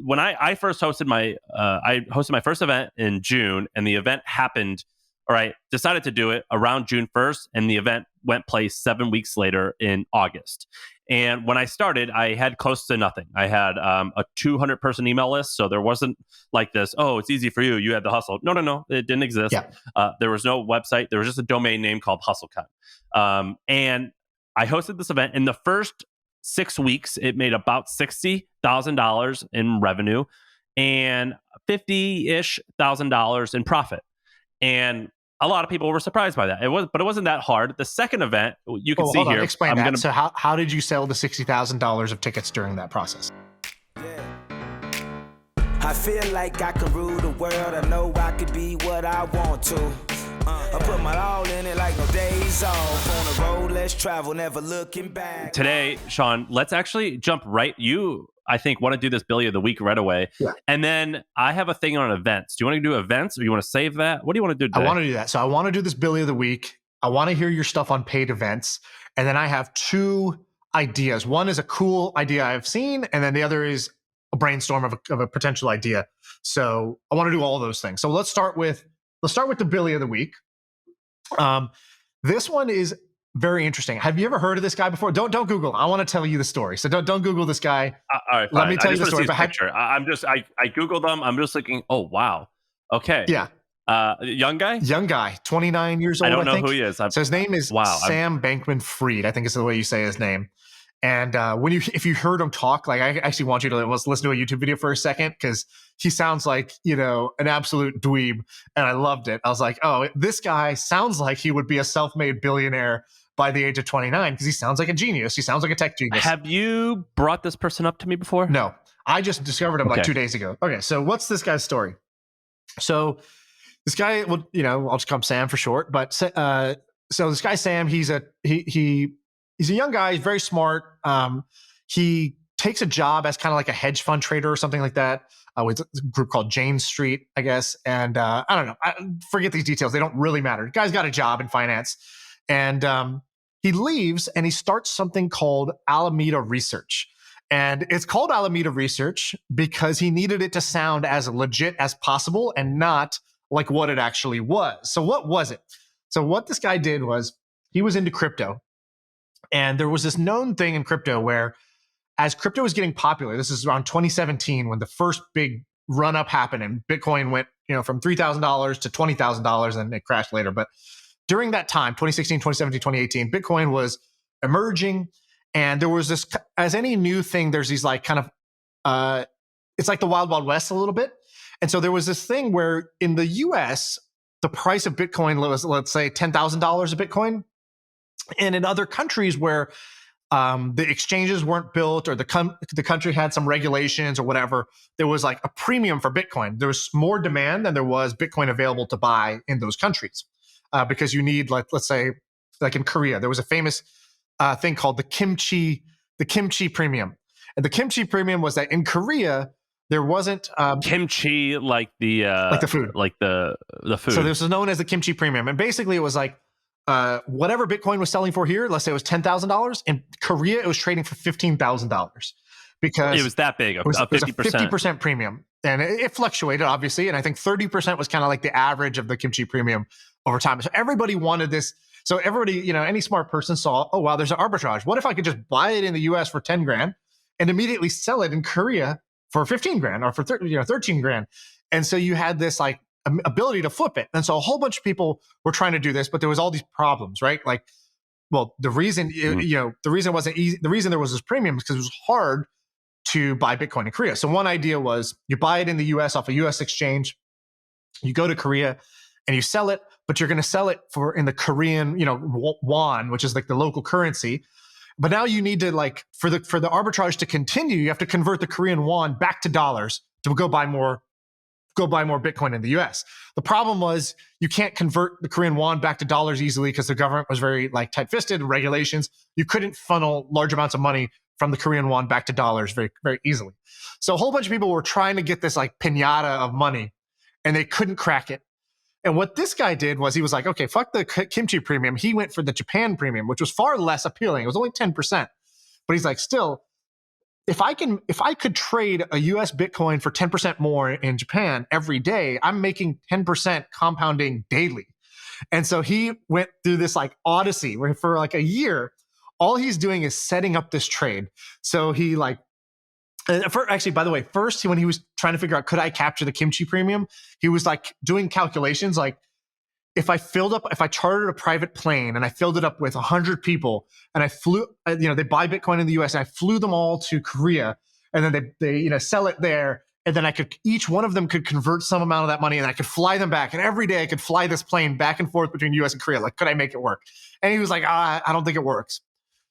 when I first hosted my first event in June, and the event happened. All right, decided to do it around June 1st, and the event went place 7 weeks later in August. And when I started, I had close to nothing. I had a 200-person email list, so there wasn't like this, oh, it's easy for you. You had the hustle. No, it didn't exist. Yeah. There was no website. There was just a domain name called HustleCon. And I hosted this event. In the first 6 weeks, it made about $60,000 in revenue and $50-ish thousand in profit. And a lot of people were surprised by that. But it wasn't that hard. The second event, you can see here. Explain that. So how did you sell the $60,000 of tickets during that process? I feel like I can rule the world. I know I could be what I want to. I put my all in it like no days off. On the road, let's travel, never looking back. Today, Shaan, let's actually jump right. You, I think, want to do this Billie of the Week right away. Yeah. And then I have a thing on events. Do you want to do events, or you want to save that? What do you want to do today? I want to do that. So I want to do this Billie of the Week. I want to hear your stuff on paid events. And then I have two ideas. One is a cool idea I've seen, and then the other is a brainstorm of a potential idea. So I want to do all those things. So let's start with the Billie of the Week. This one is very interesting. Have you ever heard of this guy before? Don't Google. I want to tell you the story. So don't Google this guy. All right, let me tell you the story. I Googled them. I'm just thinking, oh wow, okay, yeah. Young guy, 29 years old. I don't know who he is. So his name is Sam Bankman-Fried. I think is the way you say his name. And if you heard him talk, like I actually want you to listen to a YouTube video for a second, because he sounds like, an absolute dweeb, and I loved it. I was like, oh, this guy sounds like he would be a self-made billionaire by the age of 29, because he sounds like a genius. He sounds like a tech genius. Have you brought this person up to me before? No, I just discovered him like 2 days ago. Okay, so what's this guy's story? So this guy, well, I'll just call him Sam for short. But so this guy Sam, he's a young guy. He's very smart. He takes a job as kind of like a hedge fund trader or something like that with a group called Jane Street, I guess. And I don't know. I forget these details. They don't really matter. The guy's got a job in finance. And he leaves and he starts something called Alameda Research. And it's called Alameda Research because he needed it to sound as legit as possible and not like what it actually was. So what was it? So what this guy did was he was into crypto. And there was this known thing in crypto where as crypto was getting popular, this is around 2017 when the first big run up happened and Bitcoin went, from $3,000 to $20,000 and it crashed later. But during that time, 2016, 2017, 2018, Bitcoin was emerging. And there was this, as any new thing, there's these like kind of, it's like the Wild Wild West a little bit. And so there was this thing where in the US, the price of Bitcoin was, let's say, $10,000 a Bitcoin. And in other countries where the exchanges weren't built or the country had some regulations or whatever, there was like a premium for Bitcoin. There was more demand than there was Bitcoin available to buy in those countries because you need, like, let's say, like in Korea, there was a famous thing called the kimchi premium. And the kimchi premium was that in Korea, there wasn't kimchi like the food, like the food. So this was known as the kimchi premium, and basically it was like whatever Bitcoin was selling for here. Let's say it was $10,000 in Korea, it was trading for $15,000 because it was that big. It was a 50% premium, and it fluctuated obviously. And I think 30% was kind of like the average of the kimchi premium over time. So everybody wanted this. So everybody, any smart person saw, oh wow, there's an arbitrage. What if I could just buy it in the US for 10 grand and immediately sell it in Korea for 15 grand or for 13 grand? And so you had this like ability to flip it. And so a whole bunch of people were trying to do this, but there was all these problems, right? Like, well, the reason, the reason it wasn't easy, the reason there was this premium is because it was hard to buy Bitcoin in Korea. So one idea was you buy it in the US off a US exchange, you go to Korea and you sell it, but you're going to sell it in the Korean, won, which is like the local currency. But now you need to for the arbitrage to continue, you have to convert the Korean won back to dollars to go buy more Bitcoin in the US. The problem was you can't convert the Korean won back to dollars easily because the government was very tight-fisted, regulations. You couldn't funnel large amounts of money from the Korean won back to dollars very, very easily. So a whole bunch of people were trying to get this piñata of money and they couldn't crack it. And what this guy did was he was like, okay, fuck the kimchi premium. He went for the Japan premium, which was far less appealing. It was only 10%. But he's like, still, if I could trade a US Bitcoin for 10% more in Japan every day, I'm making 10% compounding daily. And so he went through this like odyssey where for like a year, all he's doing is setting up this trade. So he like, actually, by the way, first when he was trying to figure out, could I capture the kimchi premium? He was like doing calculations like, if I chartered a private plane and I filled it up with 100 people and I flew, they buy Bitcoin in the US and I flew them all to Korea and then they sell it there. And then each one of them could convert some amount of that money and I could fly them back. And every day I could fly this plane back and forth between US and Korea. Like, could I make it work? And he was like, I don't think it works.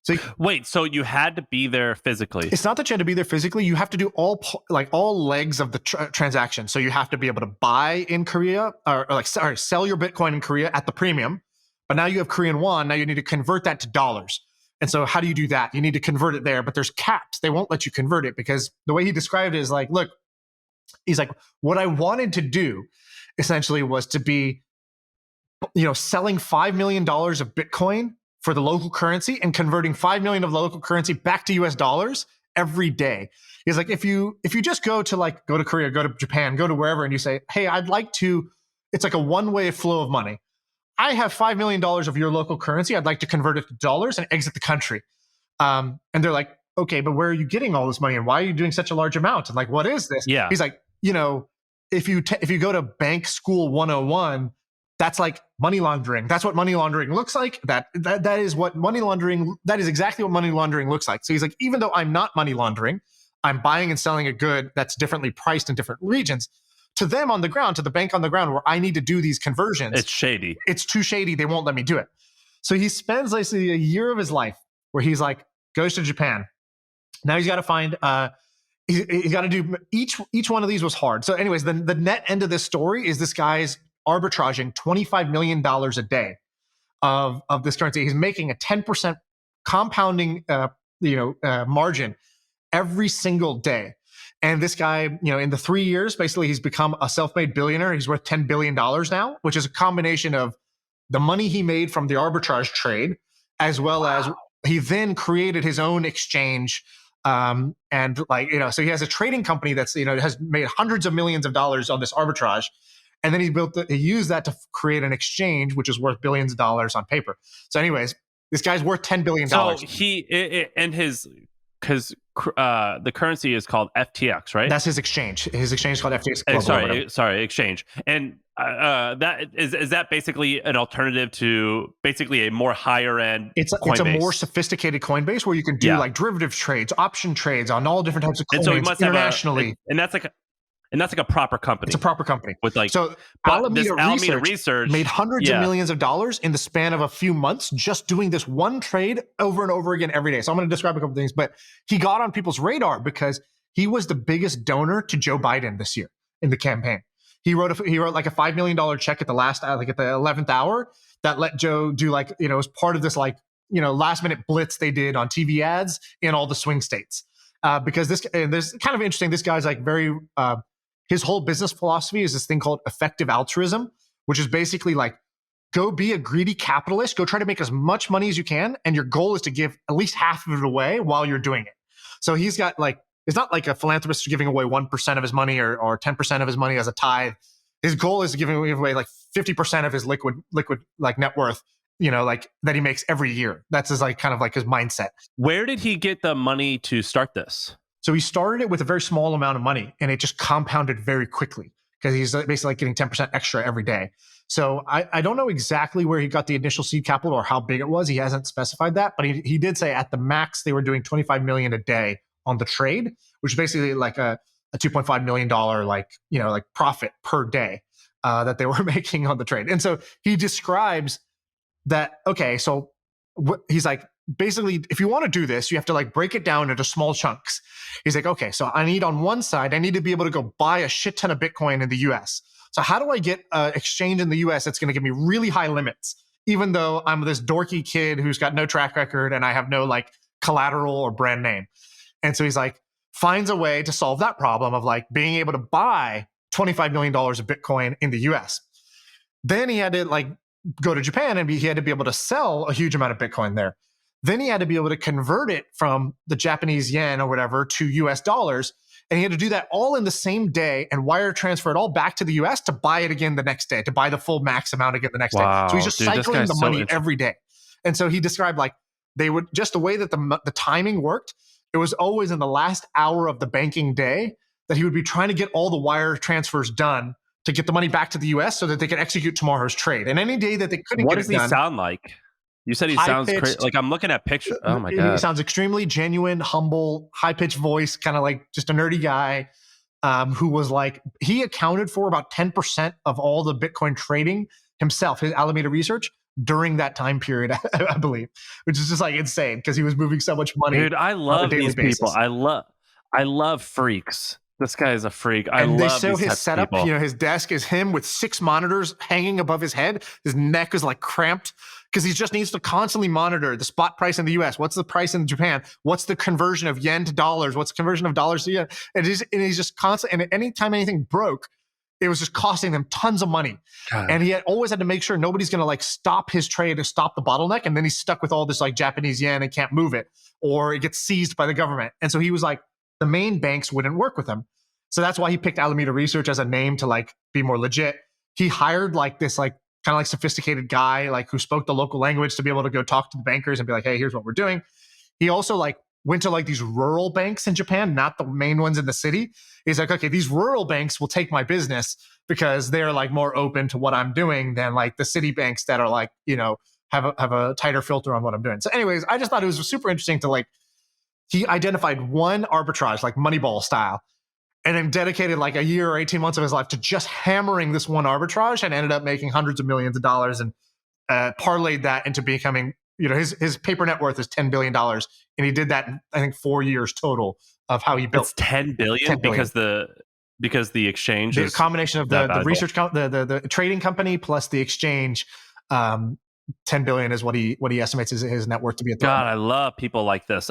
So wait, so you had to be there physically? It's not that you had to be there physically. You have to do all legs of the transaction. So you have to be able to buy in Korea or sell your Bitcoin in Korea at the premium. But now you have Korean won. Now you need to convert that to dollars. And so how do you do that? You need to convert it there, but there's caps. They won't let you convert it because the way he described it is like, look, he's like, what I wanted to do essentially was to be, selling $5 million of Bitcoin for the local currency and converting 5 million of the local currency back to US dollars every day. He's like, if you just go to Korea, go to Japan, go to wherever, and you say, hey, it's like a one-way flow of money. I have $5 million of your local currency. I'd like to convert it to dollars and exit the country. And they're like, okay, but where are you getting all this money? And why are you doing such a large amount? And like, what is this? Yeah. He's like, if you go to Bank School 101, that's like money laundering. That's what money laundering looks like. That is exactly what money laundering looks like. So he's like, even though I'm not money laundering, I'm buying and selling a good that's differently priced in different regions. To them on the ground, to the bank on the ground where I need to do these conversions, it's shady. It's too shady. They won't let me do it. So he spends basically a year of his life where he's like, goes to Japan. Now he's got to find, he's got to do each one of these was hard. So anyways, the net end of this story is this guy's arbitraging $25 million a day of this currency. He's making a 10% compounding, margin every single day. And this guy, in the 3 years, basically he's become a self-made billionaire. He's worth $10 billion now, which is a combination of the money he made from the arbitrage trade, as well as he then created his own exchange. So he has a trading company that's, has made hundreds of millions of dollars on this arbitrage. And then he used that to create an exchange, which is worth billions of dollars on paper. So anyways, this guy's worth $10 billion. So the currency is called FTX, right? That's his exchange. His exchange is called FTX. Sorry, exchange. And that is that basically an alternative to basically a more higher end It's a more sophisticated Coinbase where you can do like derivative trades, option trades on all different types of coins internationally. And that's like a proper company. It's a proper company. With Alameda Research made hundreds of millions of dollars in the span of a few months just doing this one trade over and over again every day. So I'm going to describe a couple things, but he got on people's radar because he was the biggest donor to Joe Biden this year in the campaign. He wrote like a $5 million check at the last, at the 11th hour that let Joe do as part of this last minute blitz they did on TV ads in all the swing states. Because this kind of interesting. This guy's very, his whole business philosophy is this thing called effective altruism, which is basically go be a greedy capitalist, go try to make as much money as you can. And your goal is to give at least half of it away while you're doing it. So he's got it's not like a philanthropist giving away 1% of his money or 10% of his money as a tithe. His goal is to give away 50% of his liquid net worth, that he makes every year. That's his his mindset. Where did he get the money to start this? So he started it with a very small amount of money and it just compounded very quickly because he's basically getting 10% extra every day. So I don't know exactly where he got the initial seed capital or how big it was. He hasn't specified that, but he did say at the max they were doing 25 million a day on the trade, which is basically like a $2.5 million profit per day that they were making on the trade. And so he describes that, okay, so he's like, basically, if you want to do this, you have to break it down into small chunks. He's like, okay, so I need on one side, I need to be able to go buy a shit ton of Bitcoin in the US. So how do I get an exchange in the US that's going to give me really high limits, even though I'm this dorky kid who's got no track record and I have no collateral or brand name? And so he's finds a way to solve that problem of being able to buy $25 million of Bitcoin in the US. Then he had to go to Japan and he had to be able to sell a huge amount of Bitcoin there. Then he had to be able to convert it from the Japanese yen or whatever to US dollars. And he had to do that all in the same day and wire transfer it all back to the US to buy it again the next day, to buy the full max amount again the next day. So he's just cycling the money every day. And so he described like they would just the way that the timing worked. It was always in the last hour of the banking day that he would be trying to get all the wire transfers done to get the money back to the US so that they could execute tomorrow's trade. And any day that they couldn't get it done. What does he sound like? You said he sounds crazy. Like I'm looking at pictures. Oh my God. He sounds extremely genuine, humble, high-pitched voice, kind of like just a nerdy guy who was like, he accounted for about 10% of all the Bitcoin trading himself, his Alameda research, during that time period, I believe, which is just like insane because he was moving so much money. Dude, I love these people. I love freaks. This guy is a freak. And they show his setup. You know, his desk is him with 6 monitors hanging above his head. His neck is like cramped because he just needs to constantly monitor the spot price in the US. What's the price in Japan? What's the conversion of yen to dollars? What's the conversion of dollars to yen? And he's just constant. And anytime anything broke, it was just costing them tons of money. God. And he always had to make sure nobody's going to like stop his trade to stop the bottleneck. And then he's stuck with all this like Japanese yen and can't move it, or it gets seized by the government. And so he was like, the main banks wouldn't work with him. So that's why he picked Alameda Research as a name to like be more legit. He hired like this like kind of like sophisticated guy like who spoke the local language to be able to go talk to the bankers and be like, hey, here's what we're doing. He also like went to like these rural banks in Japan, not the main ones in the city. He's like, okay, these rural banks will take my business because they're like more open to what I'm doing than like the city banks that are like, you know, have a tighter filter on what I'm doing. So anyways, I just thought it was super interesting to like, he identified one arbitrage, like Moneyball style, and then dedicated like a year or 18 months of his life to just hammering this one arbitrage and ended up making hundreds of millions of dollars and parlayed that into becoming, you know, his paper net worth is $10 billion. And he did that in, I think, 4 years total of how he built. It's 10 billion because the exchange is a combination of the research, the trading company plus the exchange. 10 billion is what he estimates his net worth to be at the God, I love people like this.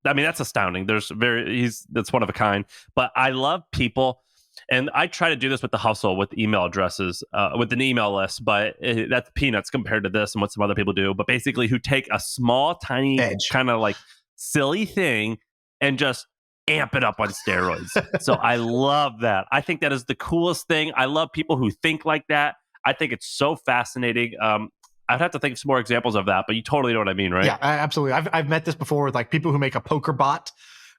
I mean, that's astounding. That's one of a kind. But I love people, and I try to do this with the hustle, with email addresses, with an email list. But that's peanuts compared to this and what some other people do. But basically, who take a small, tiny, kind of like silly thing and just amp it up on steroids. So I love that. I think that is the coolest thing. I love people who think like that. I think it's so fascinating. I'd have to think of some more examples of that, but you totally know what I mean, right? Yeah, absolutely. I've met this before with like people who make a poker bot,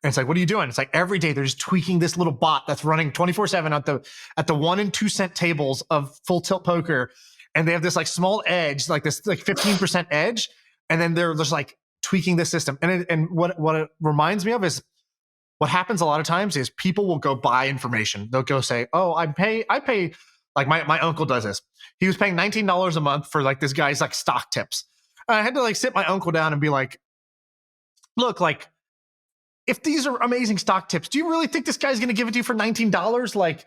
and it's like, what are you doing? It's like every day they're just tweaking this little bot that's running 24/7 at the 1 and 2 cent tables of full tilt poker, and they have this like small edge, like this like 15% edge, and then they're just like tweaking the system. And what it reminds me of is what happens a lot of times is people will go buy information. They'll go say, oh, I pay. Like my uncle does this. He was paying $19 a month for like this guy's like stock tips. And I had to like sit my uncle down and be like, look, like if these are amazing stock tips, do you really think this guy's going to give it to you for $19? Like,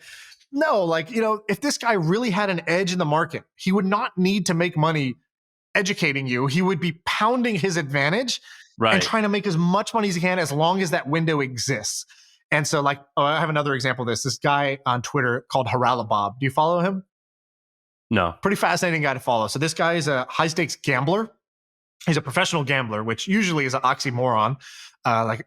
no, like, you know, if this guy really had an edge in the market, he would not need to make money educating you. He would be pounding his advantage and trying to make as much money as he can as long as that window exists. And so like, I have another example of this guy on Twitter called Haralabob. Do you follow him? No. Pretty fascinating guy to follow. So this guy is a high stakes gambler. He's a professional gambler, which usually is an oxymoron.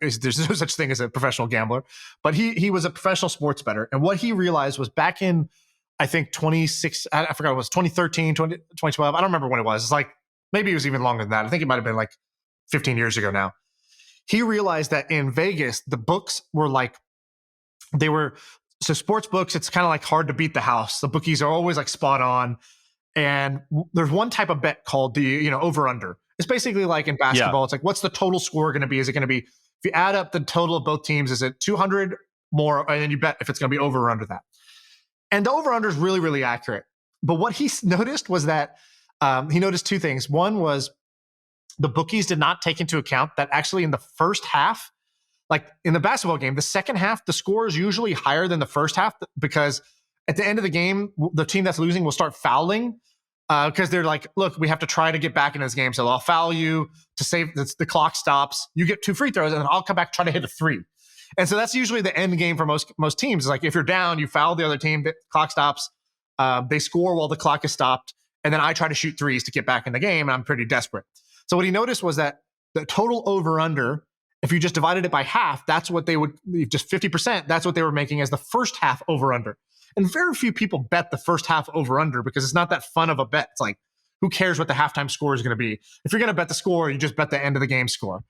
There's no such thing as a professional gambler, but he was a professional sports bettor. And what he realized was back in, I think I forgot it was 2013, 2012. I don't remember when it was. It's like, maybe it was even longer than that. I think it might've been like 15 years ago now. He realized that in Vegas, the books were like, so sports books, it's kind of like hard to beat the house. The bookies are always like spot on. And there's one type of bet called the, over under. It's basically like in basketball, It's like, what's the total score going to be? Is it going to be, if you add up the total of both teams, is it 200 more? And then you bet if it's going to be over or under that. And the over under is really, really accurate. But what he noticed was that he noticed two things. One was the bookies did not take into account that actually in the first half, like in the basketball game, the second half, the score is usually higher than the first half because at the end of the game, the team that's losing will start fouling because they're like, look, we have to try to get back in this game. So I'll foul you to save the clock stops. You get 2 free throws and then I'll come back, try to hit a 3. And so that's usually the end game for most teams. It's like if you're down, you foul the other team, the clock stops, they score while the clock is stopped. And then I try to shoot threes to get back in the game. And I'm pretty desperate. So what he noticed was that the total over under, if you just divided it by half, that's what they would, just 50%, that's what they were making as the first half over under. And very few people bet the first half over under because it's not that fun of a bet. It's like, who cares what the halftime score is going to be? If you're going to bet the score, you just bet the end of the game score.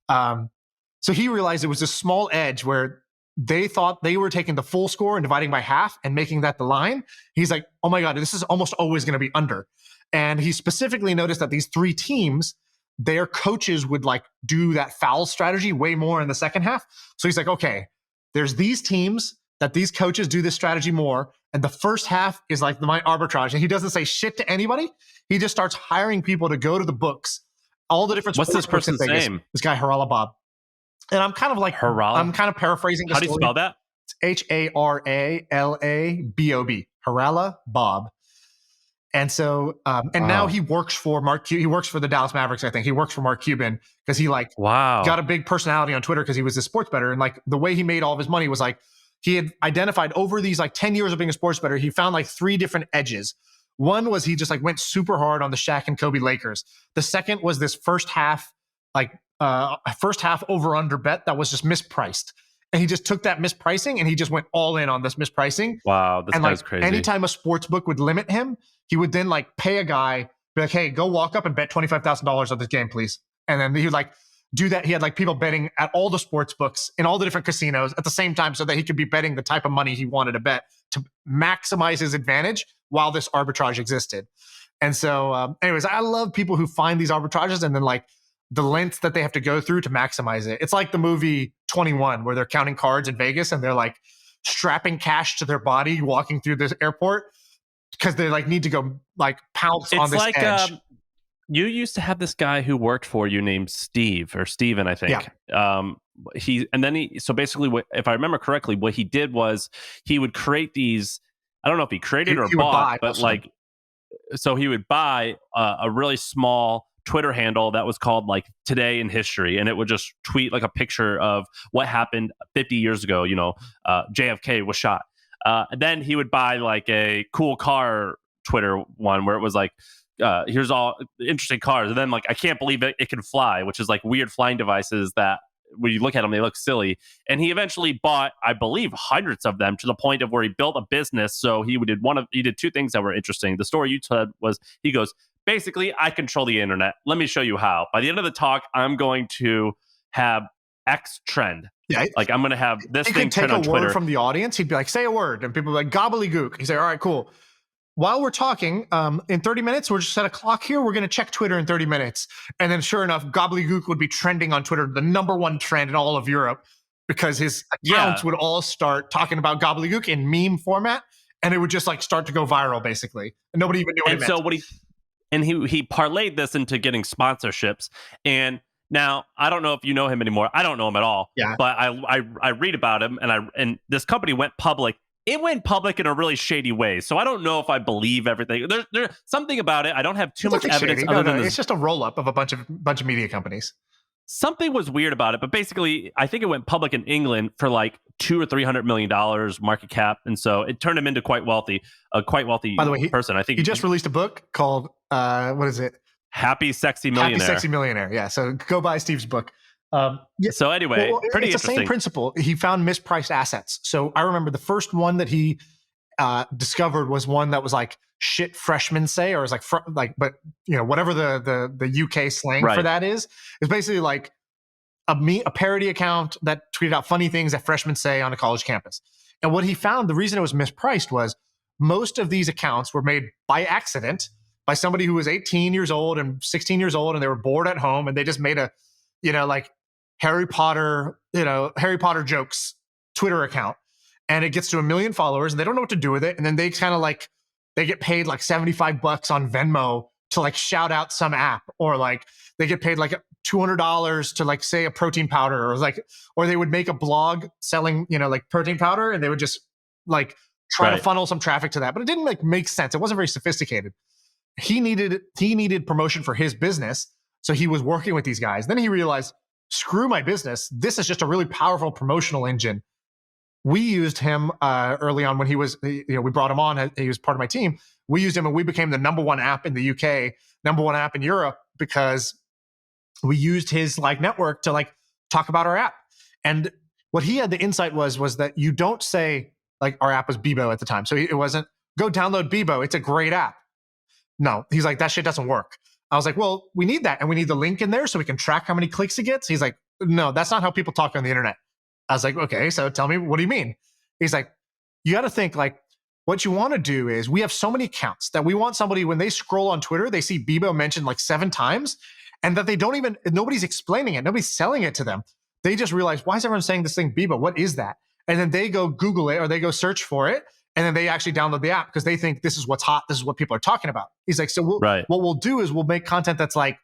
So he realized it was a small edge where they thought they were taking the full score and dividing by half and making that the line. He's like, oh my God, this is almost always going to be under. And he specifically noticed that these three teams, their coaches would like do that foul strategy way more in the second half. So he's like, okay, there's these teams that these coaches do this strategy more. And the first half is like my arbitrage. And he doesn't say shit to anybody. He just starts hiring people to go to the books, all the different. What's this person's name? This guy, Harala Bob. And I'm kind of like, I'm kind of paraphrasing. How do you spell that? It's Haralabob. Harala Bob. And so, now he works for he works for the Dallas Mavericks, I think. He works for Mark Cuban because he got a big personality on Twitter because he was a sports bettor. And like the way he made all of his money was like, he had identified over these like 10 years of being a sports bettor, he found like three different edges. One was he just like went super hard on the Shaq and Kobe Lakers. The second was this first half over under bet that was just mispriced. And he just took that mispricing and he just went all in on this mispricing. Wow, this guy's crazy. Anytime a sports book would limit him, he would then like pay a guy, be like, hey, go walk up and bet $25,000 on this game, please. And then he would like do that. He had like people betting at all the sports books in all the different casinos at the same time so that he could be betting the type of money he wanted to bet to maximize his advantage while this arbitrage existed. And so anyways, I love people who find these arbitrages and then like the lengths that they have to go through to maximize it. It's like the movie 21 where they're counting cards in Vegas and they're like strapping cash to their body walking through this airport because they like need to go like pounce on this edge. You used to have this guy who worked for you named Steve or Steven, I think. Yeah. So basically if I remember correctly, what he did was he would create these, I don't know if he created or bought, but like, so he would buy a really small Twitter handle that was called like Today in History, and it would just tweet like a picture of what happened 50 years ago. JFK was shot. And then he would buy like a cool car Twitter one where it was like, here's all interesting cars. And then like, I can't believe it can fly, which is like weird flying devices that when you look at them, they look silly. And he eventually bought, I believe, hundreds of them to the point of where he built a business. So he did two things that were interesting. The story you said was, he goes, basically, I control the internet. Let me show you how. By the end of the talk, I'm going to have X trend. Yeah, like I'm going to have this thing trend on Twitter. He could take a word from the audience. He'd be like, say a word. And people would be like, gobbledygook. He'd say, all right, cool. While we're talking, in 30 minutes, we're just set a clock here. We're going to check Twitter in 30 minutes. And then sure enough, gobbledygook would be trending on Twitter, the number one trend in all of Europe, because his accounts would all start talking about gobbledygook in meme format. And it would just like start to go viral, basically. And nobody even knew what it meant. So he parlayed this into getting sponsorships. And now I don't know if you know him anymore. I don't know him at all. Yeah. But I read about him, and this company went public. It went public in a really shady way. So I don't know if I believe everything. There's something about it. I don't have too much evidence. It's just a roll up of a bunch of media companies. Something was weird about it, but basically, I think it went public in England for like $200 or $300 million market cap, and so it turned him into a quite wealthy By the way, person. I think he just released a book called what is it? Happy Sexy Millionaire. Happy Sexy Millionaire. Yeah. So go buy Steve's book. So anyway, pretty it's interesting. It's the same principle. He found mispriced assets. So I remember the first one that he discovered was one that was like shit freshmen say, or was but whatever the UK slang for that is basically like a parody account that tweeted out funny things that freshmen say on a college campus. And what he found, the reason it was mispriced was most of these accounts were made by accident by somebody who was 18 years old and 16 years old, and they were bored at home, and they just made a like Harry Potter jokes Twitter account, and it gets to 1 million followers, and they don't know what to do with it. And then they kind of like, they get paid like $75 on Venmo to like shout out some app, or like they get paid like $200 to like say a protein powder, or they would make a blog selling, like protein powder, and they would just like try to funnel some traffic to that. But it didn't like make sense. It wasn't very sophisticated. He needed promotion for his business. So he was working with these guys. Then he realized, screw my business. This is just a really powerful promotional engine. We used him early on when he was, we brought him on. He was part of my team. We used him, and we became the number one app in the UK, number one app in Europe, because we used his like network to like talk about our app. And what he had the insight was that you don't say, like, our app was Bebo at the time. So it wasn't, go download Bebo. It's a great app. No, he's like, that shit doesn't work. I was like, well, we need that. And we need the link in there so we can track how many clicks it gets. He's like, no, that's not how people talk on the internet. I was like, okay, so tell me, what do you mean? He's like, you got to think like, what you want to do is we have so many accounts that we want somebody, when they scroll on Twitter, they see Bebo mentioned like 7 times and that they don't even, nobody's explaining it. Nobody's selling it to them. They just realize, why is everyone saying this thing Bebo? What is that? And then they go Google it or they go search for it. And then they actually download the app because they think this is what's hot. This is what people are talking about. He's like, so what we'll do is we'll make content that's like,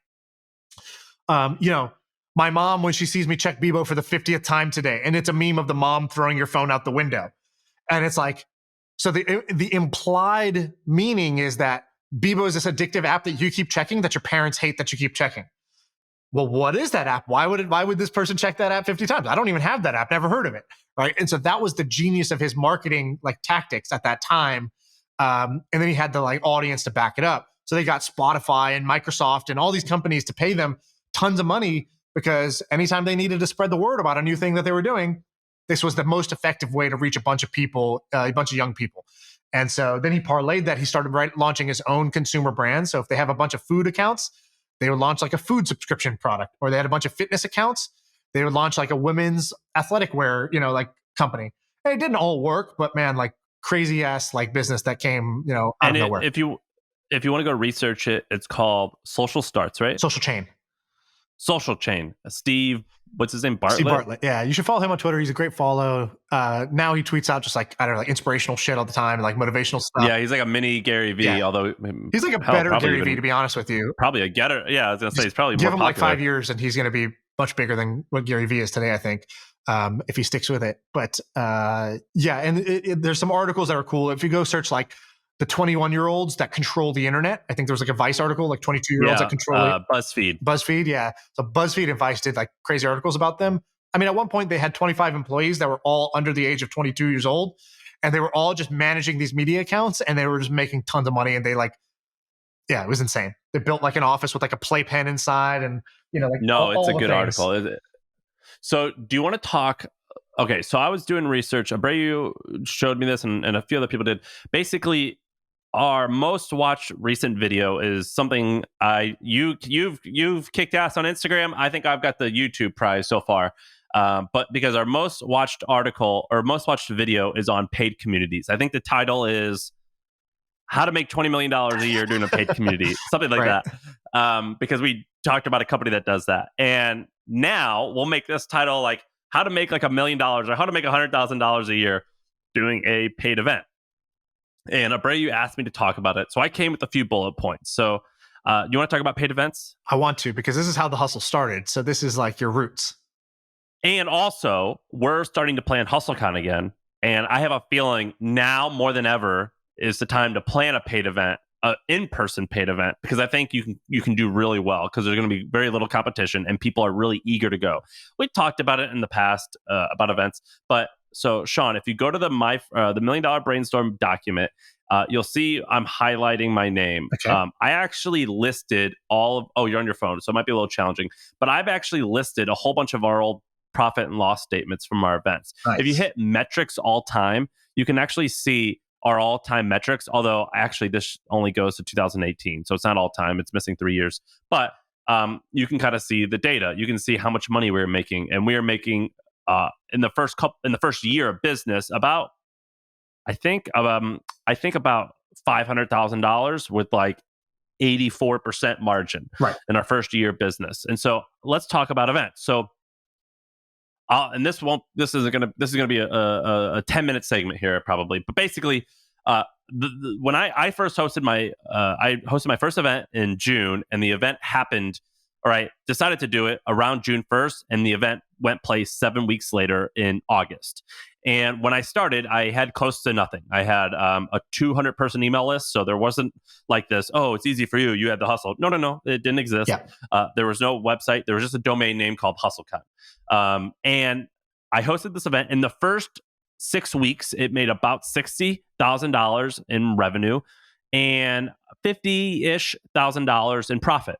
my mom, when she sees me check Bebo for the 50th time today, and it's a meme of the mom throwing your phone out the window. And it's like, so the implied meaning is that Bebo is this addictive app that you keep checking that your parents hate that you keep checking. Well, what is that app? Why would this person check that app 50 times? I don't even have that app, never heard of it. Right. And so that was the genius of his marketing like tactics at that time. And then he had the like audience to back it up. So they got Spotify and Microsoft and all these companies to pay them tons of money because anytime they needed to spread the word about a new thing that they were doing, this was the most effective way to reach a bunch of people, a bunch of young people. And so then he parlayed that. He started launching his own consumer brand. So if they have a bunch of food accounts, they would launch like a food subscription product, or they had a bunch of fitness accounts. They would launch like a women's athletic wear, like company. And it didn't all work, but man, like crazy ass like business that came, out of nowhere. If you want to go research it, it's called Social Starts, right? Social Chain. Steve, what's his name? Bartlett? Steve Bartlett. Yeah. You should follow him on Twitter. He's a great follow. Now he tweets out just like, I don't know, like inspirational shit all the time, like motivational stuff. Yeah. He's like a mini Gary Vee, although he's like a better Gary Vee, to be honest with you. Probably a getter. Yeah. I was going to say he's probably give more him popular. like 5 years and he's going to be much bigger than what Gary Vee is today, I think. If he sticks with it. But and there's some articles that are cool. If you go search like the 21-year-olds that control the internet, I think there was like a Vice article, like 22-year-olds that control it. BuzzFeed, yeah. So BuzzFeed and Vice did like crazy articles about them. I mean, at one point they had 25 employees that were all under the age of 22 years old, and they were all just managing these media accounts, and they were just making tons of money. And they it was insane. They built like an office with like a playpen inside, and it's a good article, is it? So do you want to talk? Okay, so I was doing research. Abreu showed me this, and a few other people did. Basically, our most watched recent video is something you've kicked ass on Instagram. I think I've got the YouTube prize so far. But because our most watched article or most watched video is on paid communities. I think the title is how to make $20 million a year doing a paid community, something like that. Because we talked about a company that does that. And now we'll make this title like how to make like $1 million or how to make $100,000 a year doing a paid event. And Abreu asked me to talk about it. So I came with a few bullet points. So you want to talk about paid events? I want to, because this is how the hustle started. So this is like your roots. And also, we're starting to plan HustleCon again. And I have a feeling now more than ever is the time to plan a paid event, an in-person paid event, because I think you can do really well because there's going to be very little competition and people are really eager to go. We talked about it in the past about events, but so Shaan, if you go to the $1 Million Brainstorm document, you'll see I'm highlighting my name. Okay. I actually listed you're on your phone, so it might be a little challenging, but I've actually listed a whole bunch of our old profit and loss statements from our events. Nice. If you hit metrics all time, you can actually see our all-time metrics, although actually this only goes to 2018, so it's not all time, it's missing 3 years, but you can kind of see the data. You can see how much money we're making, and we are making in the first year of business about I think about $500,000 with like 84% margin in our first year of business. And so let's talk about events. So this is going to be a 10-minute segment here probably, but basically when I first hosted my first event in June, and the event happened. All right, decided to do it around June 1st, and the event went place 7 weeks later in August. And when I started, I had close to nothing. I had a 200-person email list, so there wasn't like this, oh, it's easy for you, you had the hustle. No, it didn't exist. Yeah. There was no website. There was just a domain name called HustleCon. And I hosted this event. In the first 6 weeks, it made about $60,000 in revenue and $50,000 in profit.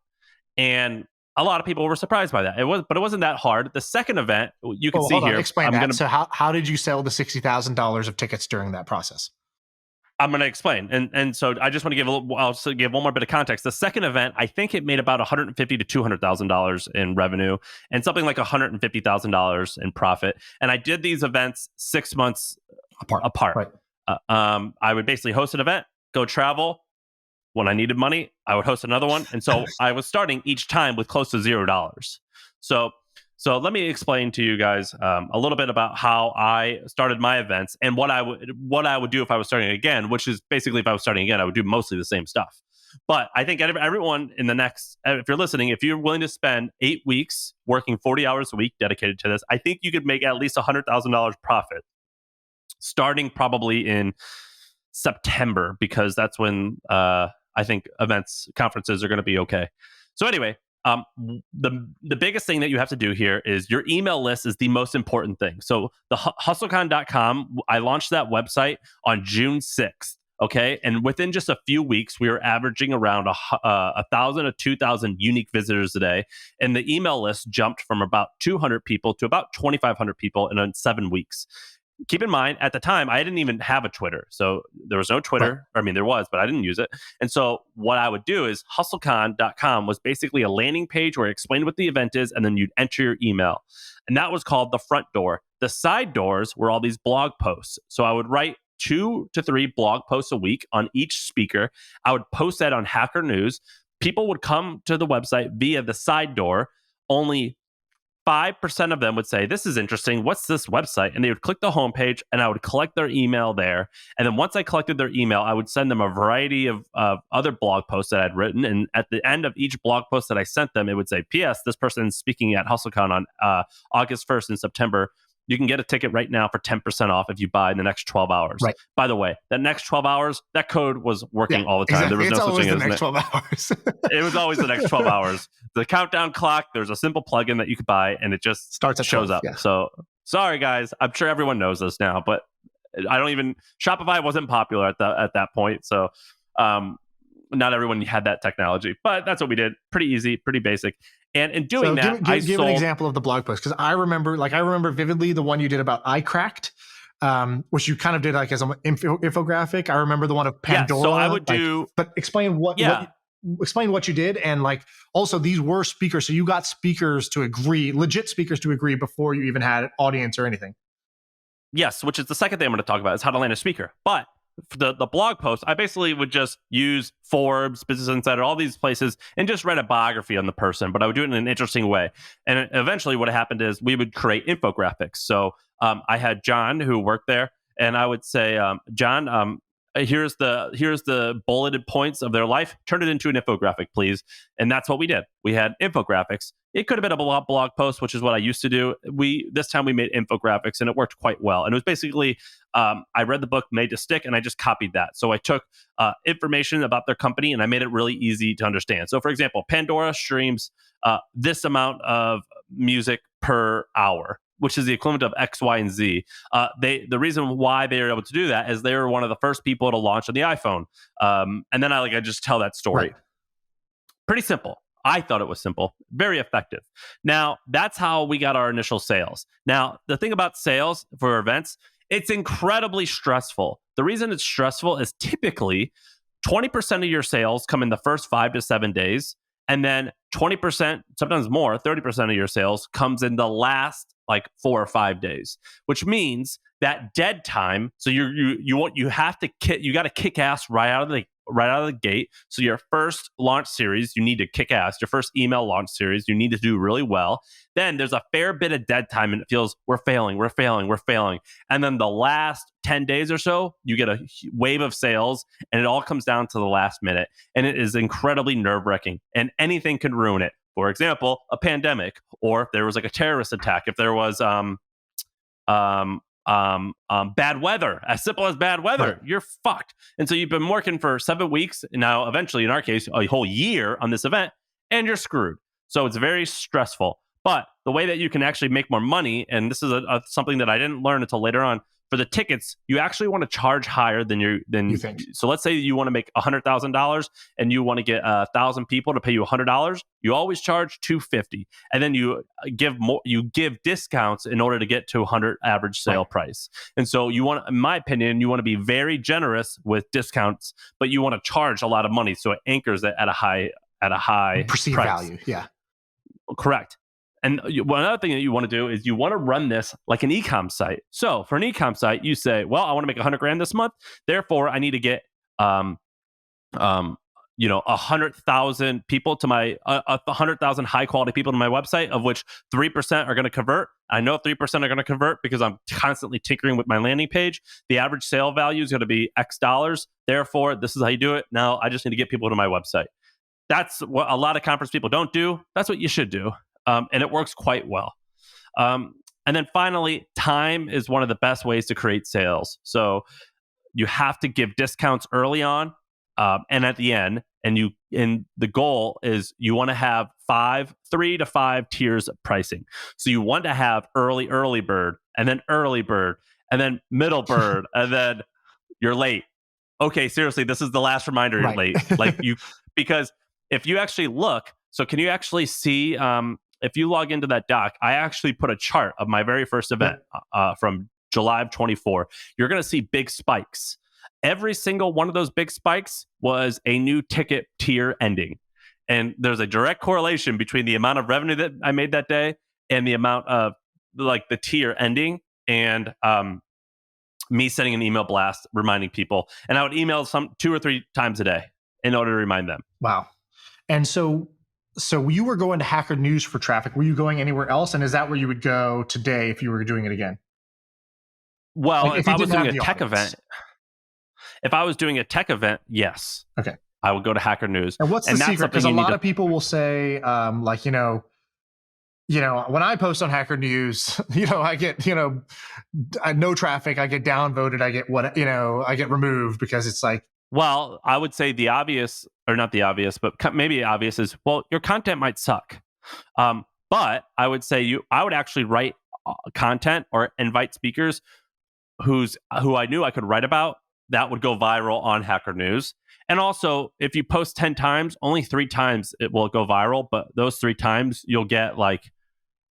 And a lot of people were surprised by that. But it wasn't that hard. The second event, you can see here. Explain that. So how did you sell the $60,000 of tickets during that process? I'm going to explain. And so I just want to I'll give one more bit of context. The second event, I think it made about $150,000 to $200,000 in revenue and something like $150,000 in profit. And I did these events 6 months apart. Right. I would basically host an event, go travel. When I needed money, I would host another one. And so I was starting each time with close to $0. So let me explain to you guys a little bit about how I started my events and what I would do if I was starting again, which is basically if I was starting again, I would do mostly the same stuff. But I think everyone if you're listening, if you're willing to spend 8 weeks working 40 hours a week dedicated to this, I think you could make at least $100,000 profit starting probably in September, because that's when I think conferences are going to be okay. So anyway, the biggest thing that you have to do here is your email list is the most important thing. So the HustleCon.com, I launched that website on June 6th. Okay. And within just a few weeks, we were averaging around 1,000 to 2,000 unique visitors a day. And the email list jumped from about 200 people to about 2,500 people in 7 weeks. Keep in mind, at the time, I didn't even have a Twitter. So there was no Twitter. Right. I mean, there was, but I didn't use it. And so what I would do is HustleCon.com was basically a landing page where it explained what the event is, and then you'd enter your email. And that was called the front door. The side doors were all these blog posts. So I would write 2 to 3 blog posts a week on each speaker. I would post that on Hacker News. People would come to the website via the side door. Only 5% of them would say, this is interesting. What's this website? And they would click the homepage, and I would collect their email there. And then once I collected their email, I would send them a variety of other blog posts that I'd written. And at the end of each blog post that I sent them, it would say, P.S. This person is speaking at HustleCon on August 1st in September. You can get a ticket right now for 10% off if you buy in the next 12 hours. Right. By the way, that next 12 hours, that code was working all the time. Exactly. There was no such thing as the next 12 hours. It was always the next 12 hours. The countdown clock, there's a simple plugin that you could buy, and it just shows up. Yeah. So sorry, guys. I'm sure everyone knows this now, but Shopify wasn't popular at that point. So not everyone had that technology, but that's what we did. Pretty easy, pretty basic. And in doing that, give an example of the blog post, because I remember vividly the one you did about iCracked, which you kind of did like as an infographic. I remember the one of Pandora. Yeah, so I would do, but explain what you did, and like also these were speakers, so you got speakers to agree, legit speakers to agree before you even had an audience or anything. Yes, which is the second thing I'm going to talk about is how to land a speaker, but. For the blog post, I basically would just use Forbes, Business Insider, all these places, and just write a biography on the person, but I would do it in an interesting way. And eventually what happened is we would create infographics. So I had John who worked there, and I would say, John, here's the bulleted points of their life. Turn it into an infographic, please. And that's what we did. We had infographics. It could have been a blog post, which is what I used to do. This time we made infographics, and it worked quite well. And it was basically, I read the book Made to Stick, and I just copied that. So I took information about their company, and I made it really easy to understand. So for example, Pandora streams this amount of music per hour, which is the equivalent of X, Y, and Z. The reason why they were able to do that is they were one of the first people to launch on the iPhone. And then I just tell that story. Right. Pretty simple. I thought it was simple, very effective. Now, that's how we got our initial sales. Now, the thing about sales for events, it's incredibly stressful. The reason it's stressful is typically 20% of your sales come in the first 5 to 7 days. And then 20%, sometimes more, 30% of your sales comes in the last 4 or 5 days, which means that dead time. So you got to kick ass right out of the gate. So your first launch series, you need to kick ass. Your first email launch series, you need to do really well. Then there's a fair bit of dead time, and it feels we're failing. And then the last 10 days or so, you get a wave of sales, and it all comes down to the last minute. And it is incredibly nerve-wracking, and anything can ruin it. For example, a pandemic, or if there was a terrorist attack, if there was bad weather, as simple as bad weather, right. You're fucked. And so you've been working for 7 weeks, and now eventually, in our case, a whole year on this event, and you're screwed. So it's very stressful. But the way that you can actually make more money, and this is something that I didn't learn until later on, for the tickets, you actually want to charge higher than you think. So let's say you want to make $100,000 and you want to get 1,000 people to pay you $100. You always charge $250, and then you give discounts in order to get to 100 average sale price. And so you want, in my opinion, you want to be very generous with discounts, but you want to charge a lot of money so it anchors it at a high perceived price. value. Yeah, correct. And one other thing that you want to do is you want to run this like an e-com site. So for an e-com site, you say, well, I want to make $100,000 this month. Therefore, I need to get 100,000 people to my 100,000 high quality people to my website, of which 3% are going to convert. I know 3% are going to convert because I'm constantly tinkering with my landing page. The average sale value is going to be X dollars. Therefore, this is how you do it. Now I just need to get people to my website. That's what a lot of conference people don't do. That's what you should do. And it works quite well. And then finally, time is one of the best ways to create sales. So you have to give discounts early on and at the end. And the goal is you want to have 3 to 5 tiers of pricing. So you want to have early bird, and then early bird, and then middle bird, and then you're late. Okay, seriously, this is the last reminder you're late. Because if you actually look, so can you actually see? If you log into that doc, I actually put a chart of my very first event from July of 24. You're going to see big spikes. Every single one of those big spikes was a new ticket tier ending. And there's a direct correlation between the amount of revenue that I made that day and the amount of the tier ending and me sending an email blast reminding people. And I would email 2 or 3 times a day in order to remind them. Wow. And so you were going to Hacker News for traffic. Were you going anywhere else? And is that where you would go today if you were doing it again? Well, if I was doing a tech event, yes. Okay. I would go to Hacker News. And what's the secret? Because a lot of people will say, when I post on Hacker News, I get, no traffic, I get downvoted, I get removed because it's like. Well, I would say the obvious, or not the obvious, but maybe obvious is, well, your content might suck. But I would say I would actually write content or invite speakers who I knew I could write about that would go viral on Hacker News. And also, if you post 10 times, only 3 times it will go viral. But those 3 times you'll get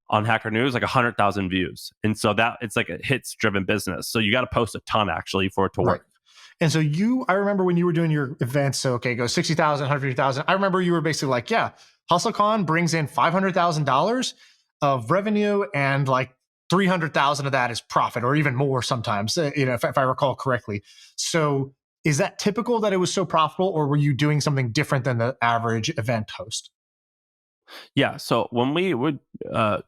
on Hacker News, 100,000 views. And so that it's like a hits driven business. So you got to post a ton actually for it to work. And so I remember when you were doing your events, so okay, go 60,000, 150,000. I remember you were basically like, yeah, HustleCon brings in $500,000 of revenue and 300,000 of that is profit, or even more sometimes, if I recall correctly. So is that typical that it was so profitable, or were you doing something different than the average event host? Yeah. So when we would,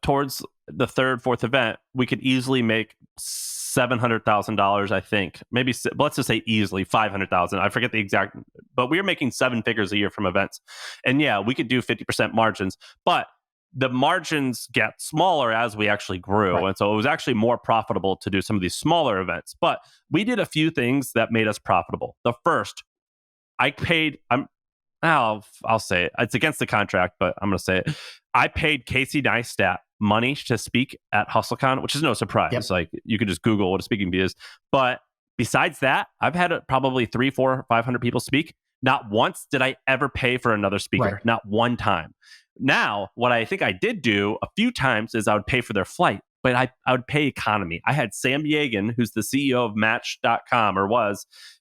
towards the 3rd, 4th event, we could easily make $700,000, I think. Maybe, let's just say easily $500,000. I forget the exact, but we were making 7 figures a year from events. And yeah, we could do 50% margins, but the margins get smaller as we actually grew. Right. And so it was actually more profitable to do some of these smaller events. But we did a few things that made us profitable. The first, I'll say it. It's against the contract, but I'm going to say it. I paid Casey Neistat money to speak at HustleCon, which is no surprise. Yep. You could just Google what a speaking bee is. But besides that, I've had probably 300, 400, 500 people speak. Not once did I ever pay for another speaker. Right. Not one time. Now, what I think I did do a few times is I would pay for their flight, but I would pay economy. I had Sam Yagan, who's the CEO of Match.com,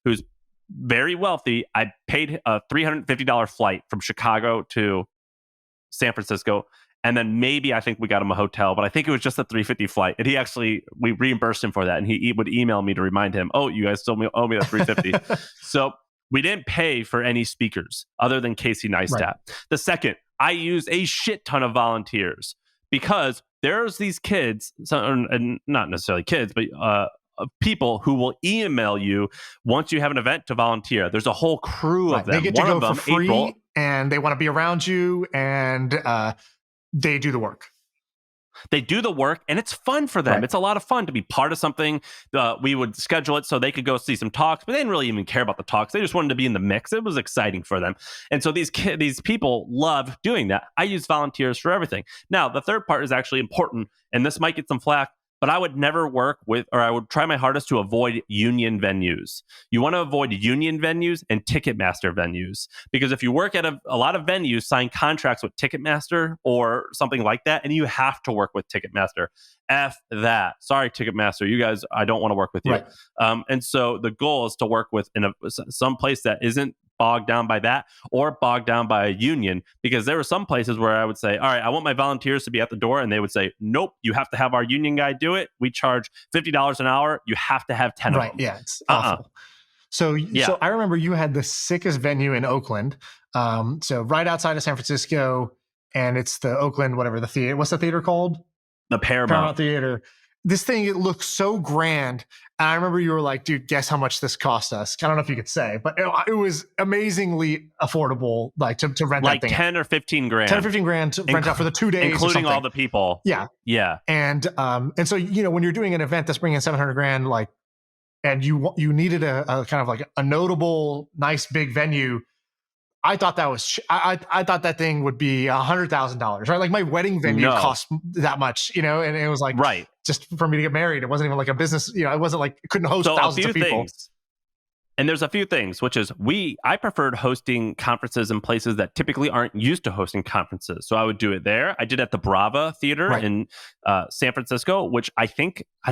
who's very wealthy. I paid a $350 flight from Chicago to San Francisco. And then maybe I think we got him a hotel, but I think it was just a $350 flight. And we reimbursed him for that. And he would email me to remind him, oh, you guys still owe me that $350. So we didn't pay for any speakers other than Casey Neistat. Right. The second, I used a shit ton of volunteers because there's these kids, and not necessarily kids, but people who will email you once you have an event to volunteer. There's a whole crew of them. They get to go for free, and they want to be around you, and they do the work. They do the work, and it's fun for them. Right. It's a lot of fun to be part of something. We would schedule it so they could go see some talks, but they didn't really even care about the talks. They just wanted to be in the mix. It was exciting for them. And so these people love doing that. I use volunteers for everything. Now, the third part is actually important, and this might get some flack. but I would never work with, or I would try my hardest to avoid union venues. You want to avoid union venues and Ticketmaster venues, because if you work at a lot of venues sign contracts with Ticketmaster or something like that, and you have to work with Ticketmaster. F that. Sorry, Ticketmaster. You guys, I don't want to work with you. Right. And so the goal is to work with some place that isn't bogged down by that or bogged down by a union, because there were some places where I would say, all right, I want my volunteers to be at the door, and they would say, nope, you have to have our union guy do it. We charge $50 an hour. You have to have 10 of them. Yeah, it's awful. So I remember you had the sickest venue in Oakland. So right outside of San Francisco, and it's the Oakland, whatever the theater. What's the theater called? The Paramount Theater. This thing, it looked so grand. And I remember you were like, dude, guess how much this cost us? I don't know if you could say, but it was amazingly affordable, like to rent like that thing 10 or 15 grand. 10 or 15 grand to rent out for the 2 days. Including all the people. Yeah. Yeah. And so, when you're doing an event that's bringing in 700 grand, like, and you needed a kind of like a notable, nice big venue, I thought that was I thought that thing would be $100,000, right? Like my wedding venue cost that much, and it was like just for me to get married. It wasn't even like a business, it wasn't like it couldn't host thousands of people. And there's a few things, which is I preferred hosting conferences in places that typically aren't used to hosting conferences. So I would do it there. I did at the Brava Theater in San Francisco, which I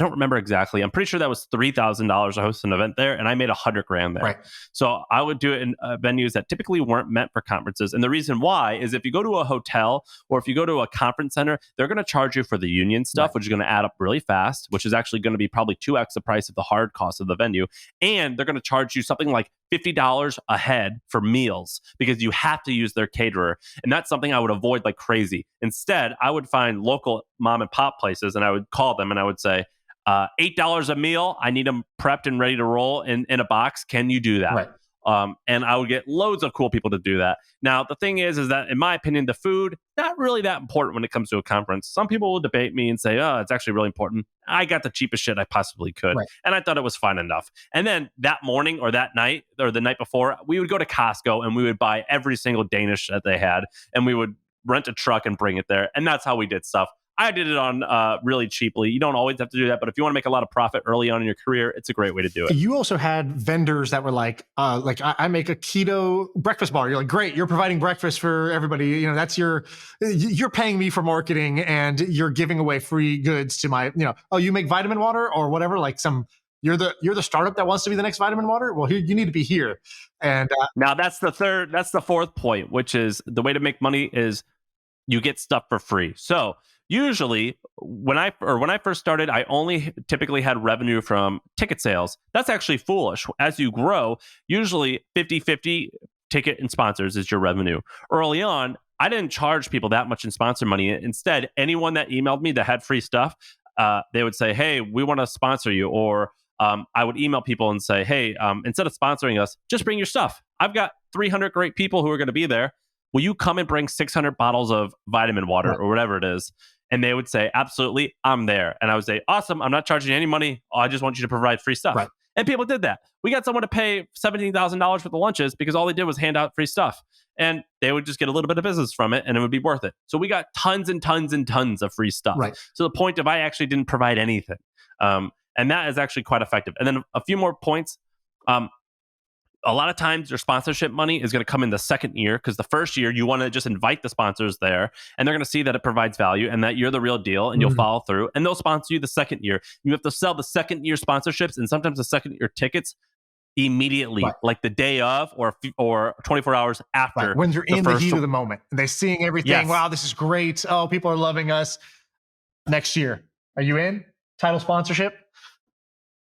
don't remember exactly. I'm pretty sure that was $3,000 to host an event there, and I made $100,000 there. Right. So I would do it in venues that typically weren't meant for conferences. And the reason why is if you go to a hotel or if you go to a conference center, they're going to charge you for the union stuff, which is going to add up really fast, which is actually going to be probably 2x the price of the hard cost of the venue. And they're going to charge you something like $50 a head for meals because you have to use their caterer. And that's something I would avoid like crazy. Instead, I would find local mom and pop places and I would call them and I would say, $8 a meal. I need them prepped and ready to roll in a box. Can you do that? Right. And I would get loads of cool people to do that. Now, the thing is that in my opinion, the food, not really that important when it comes to a conference. Some people will debate me and say, oh, it's actually really important. I got the cheapest shit I possibly could. Right. And I thought it was fine enough. And then that morning or that night or the night before, we would go to Costco and we would buy every single Danish that they had. And we would rent a truck and bring it there. And that's how we did stuff. I did it on really cheaply. You don't always have to do that, but if you want to make a lot of profit early on in your career, it's a great way to do it. You also had vendors that were like I make a keto breakfast bar. You're like, great, you're providing breakfast for everybody. That's you're paying me for marketing and you're giving away free goods to my, you make vitamin water or whatever. Like you're the startup that wants to be the next vitamin water. Well, here you need to be here. And now that's the fourth point, which is the way to make money is you get stuff for free. So usually when I first started, I only typically had revenue from ticket sales. That's actually foolish. As you grow, usually 50-50 ticket and sponsors is your revenue. Early on, I didn't charge people that much in sponsor money. Instead, anyone that emailed me that had free stuff, they would say, hey, we want to sponsor you. Or I would email people and say, hey, instead of sponsoring us, just bring your stuff. I've got 300 great people who are going to be there. Will you come and bring 600 bottles of vitamin water or whatever it is? And they would say, absolutely, I'm there. And I would say, awesome, I'm not charging you any money. I just want you to provide free stuff. Right. And people did that. We got someone to pay $17,000 for the lunches because all they did was hand out free stuff. And they would just get a little bit of business from it and it would be worth it. So we got tons and tons and tons of free stuff. Right. So the point of I actually didn't provide anything. And that is actually quite effective. And then a few more points. A lot of times your sponsorship money is going to come in the second year because the first year you want to just invite the sponsors there and they're going to see that it provides value and that you're the real deal and you'll follow through and they'll sponsor you the second year. You have to sell the second year sponsorships and sometimes the second year tickets immediately, like the day of or 24 hours after. When you're in the heat of the moment and they're seeing everything. Yes. Wow, this is great. Oh, people are loving us. Next year, are you in? Title sponsorship?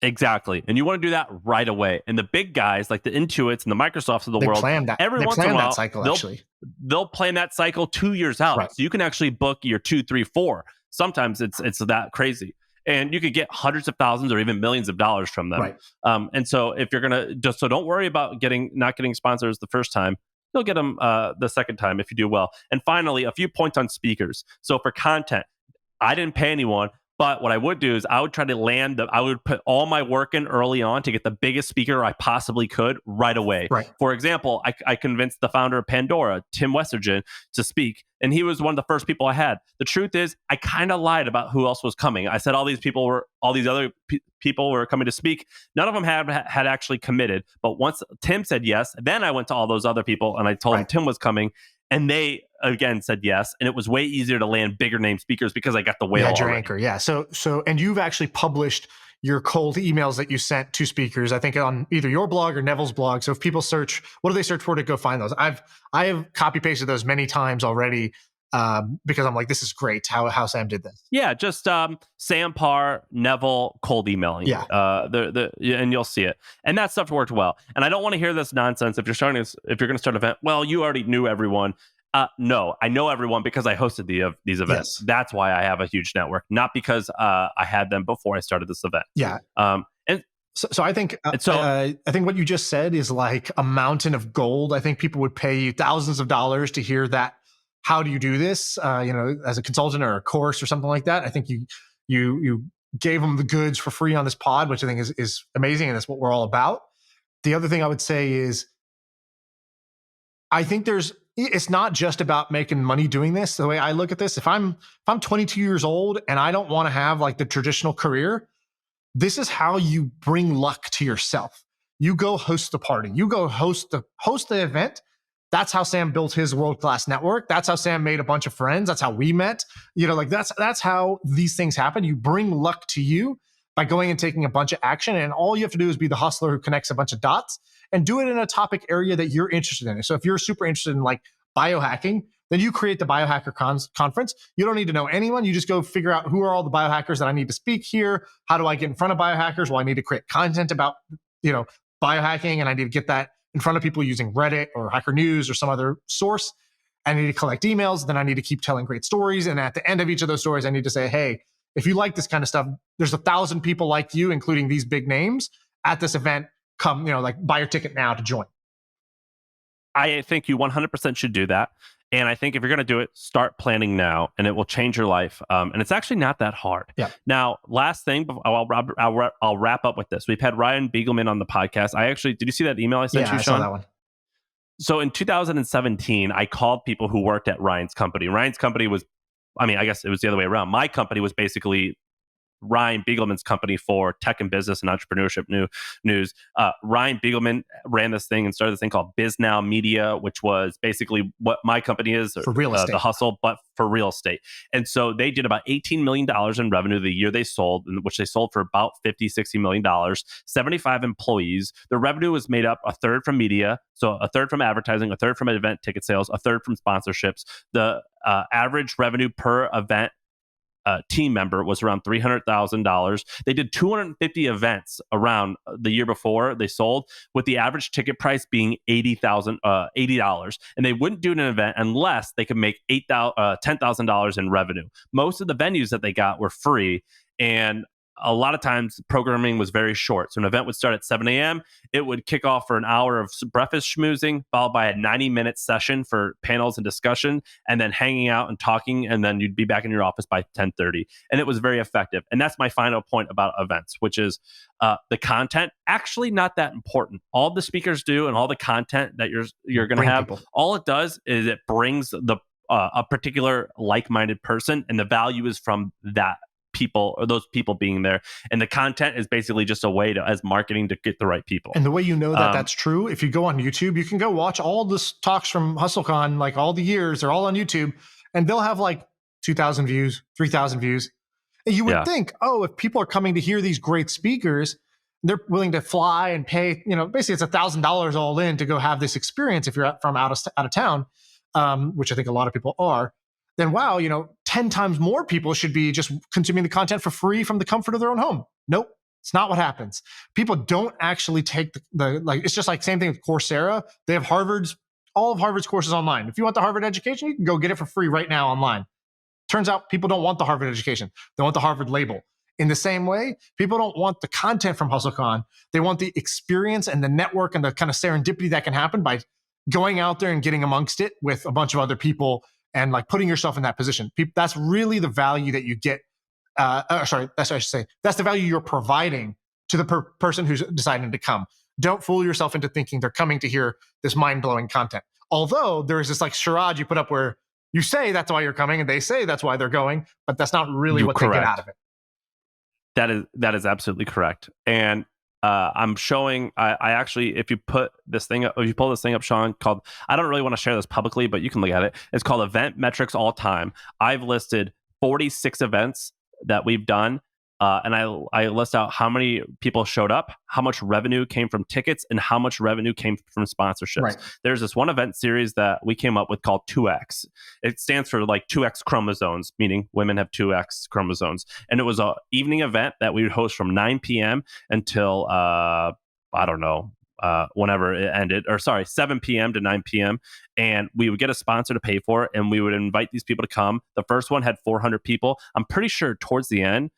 Exactly. And you want to do that right away. And the big guys like the Intuits and the Microsofts of the world, every once in a while, they'll plan that cycle 2 years out. Right. So you can actually book your 2, 3, 4. Sometimes it's that crazy. And you could get hundreds of thousands or even millions of dollars from them. Right. And so if you're going to, so don't worry about not getting sponsors the first time. You'll get them the second time if you do well. And finally, a few points on speakers. So for content, I didn't pay anyone. But what I would do is I would try to I would put all my work in early on to get the biggest speaker I possibly could right away. Right. For example, I convinced the founder of Pandora, Tim Westergen, to speak, and he was one of the first people I had. The truth is, I kind of lied about who else was coming. I said all these other people were coming to speak. None of them had actually committed. But once Tim said yes, then I went to all those other people and I told them Tim was coming. And they again said yes, and it was way easier to land bigger name speakers because I got the whale. You had your anchor, yeah. So, and you've actually published your cold emails that you sent to speakers, I think on either your blog or Neville's blog. So if people search, what do they search for to go find those? I have copy pasted those many times already because I'm like, this is great how Sam did this. Yeah, just Sam Parr, Neville, cold emailing. Yeah, and you'll see it, and that stuff worked well. And I don't want to hear this nonsense. If you're going to start an event, well, you already knew everyone. No, I know everyone because I hosted these events. Yes. That's why I have a huge network, not because I had them before I started this event. Yeah. And so I think I think what you just said is like a mountain of gold. I think people would pay you thousands of dollars to hear that. How do you do this? As a consultant or a course or something like that. I think you gave them the goods for free on this pod, which I think is amazing, and that's what we're all about. The other thing I would say is, I think it's not just about making money doing this. The way I look at this, if I'm 22 years old and I don't want to have like the traditional career, this is how you bring luck to yourself. You go host the party. You go host the event. That's how Sam built his world-class network. That's how Sam made a bunch of friends. That's how we met. That's how these things happen. You bring luck to you by going and taking a bunch of action. And all you have to do is be the hustler who connects a bunch of dots and do it in a topic area that you're interested in. So if you're super interested in like biohacking, then you create the biohacker conference. You don't need to know anyone. You just go figure out who are all the biohackers that I need to speak here. How do I get in front of biohackers? Well, I need to create content about, biohacking, and I need to get that in front of people using Reddit or Hacker News or some other source. I need to collect emails. Then I need to keep telling great stories. And at the end of each of those stories, I need to say, hey, if you like this kind of stuff, there's 1,000 people like you, including these big names at this event. Come, buy your ticket now to join. I think you 100% should do that. And I think if you're going to do it, start planning now, and it will change your life. And it's actually not that hard. Yeah. Now, last thing, I'll wrap up with this. We've had Ryan Begelman on the podcast. Did you see that email I sent you, Shaan? I saw that one. So in 2017, I called people who worked at Ryan's company. Ryan's company was, I guess it was the other way around. My company was basically Ryan Begelman's company for tech and business and entrepreneurship news. Ryan Begelman ran this thing and started this thing called BizNow Media, which was basically what my company is, for real estate. The hustle, but for real estate. And so they did about $18 million in revenue the year they sold, which they sold for about $50-60 million, 75 employees. The revenue was made up a third from media, so a third from advertising, a third from event ticket sales, a third from sponsorships. The average revenue per event team member was around $300,000. They did 250 events around the year before they sold, with the average ticket price being $80, and they wouldn't do an event unless they could make $10,000 in revenue. Most of the venues that they got were free, and a lot of times programming was very short. So an event would start at 7 a.m. It would kick off for an hour of breakfast schmoozing, followed by a 90-minute session for panels and discussion, and then hanging out and talking, and then you'd be back in your office by 10:30. And it was very effective. And that's my final point about events, which is the content, actually not that important. All the speakers do and all the content that you're going to have, people. All it does is it brings a particular like-minded person, and the value is from that people, or those people being there, and the content is basically just a way as marketing to get the right people. And the way you know that that's true, if you go on YouTube, you can go watch all the talks from HustleCon, like all the years, they're all on YouTube, and they'll have like 2,000 views, 3,000 views. And you would think, if people are coming to hear these great speakers, they're willing to fly and pay, basically it's $1,000 all in to go have this experience if you're from out of town, which I think a lot of people are. Then wow, 10 times more people should be just consuming the content for free from the comfort of their own home. Nope, it's not what happens. People don't actually take it's just like same thing with Coursera. They have all of Harvard's courses online. If you want the Harvard education, you can go get it for free right now online. Turns out people don't want the Harvard education. They want the Harvard label. In the same way, people don't want the content from HustleCon. They want the experience and the network and the kind of serendipity that can happen by going out there and getting amongst it with a bunch of other people and like putting yourself in that position. That's really the value that you get sorry, that's what I should say. That's the value you're providing to the person who's deciding to come. Don't fool yourself into thinking they're coming to hear this mind-blowing content. Although there is this like charade you put up where you say that's why you're coming and they say that's why they're going, but that's not really what they get out of it. That is absolutely correct. And I'm showing, I actually, if you pull this thing up, Shaan, called, I don't really want to share this publicly, but you can look at it. It's called Event Metrics All Time. I've listed 46 events that we've done. And I list out how many people showed up, how much revenue came from tickets, and how much revenue came from sponsorships. Right. There's this one event series that we came up with called 2X. It stands for like 2X chromosomes, meaning women have 2X chromosomes. And it was an evening event that we would host from 9 p.m. until, I don't know, whenever it ended, or sorry, 7 p.m. to 9 p.m. And we would get a sponsor to pay for it, and we would invite these people to come. The first one had 400 people. I'm pretty sure towards the end,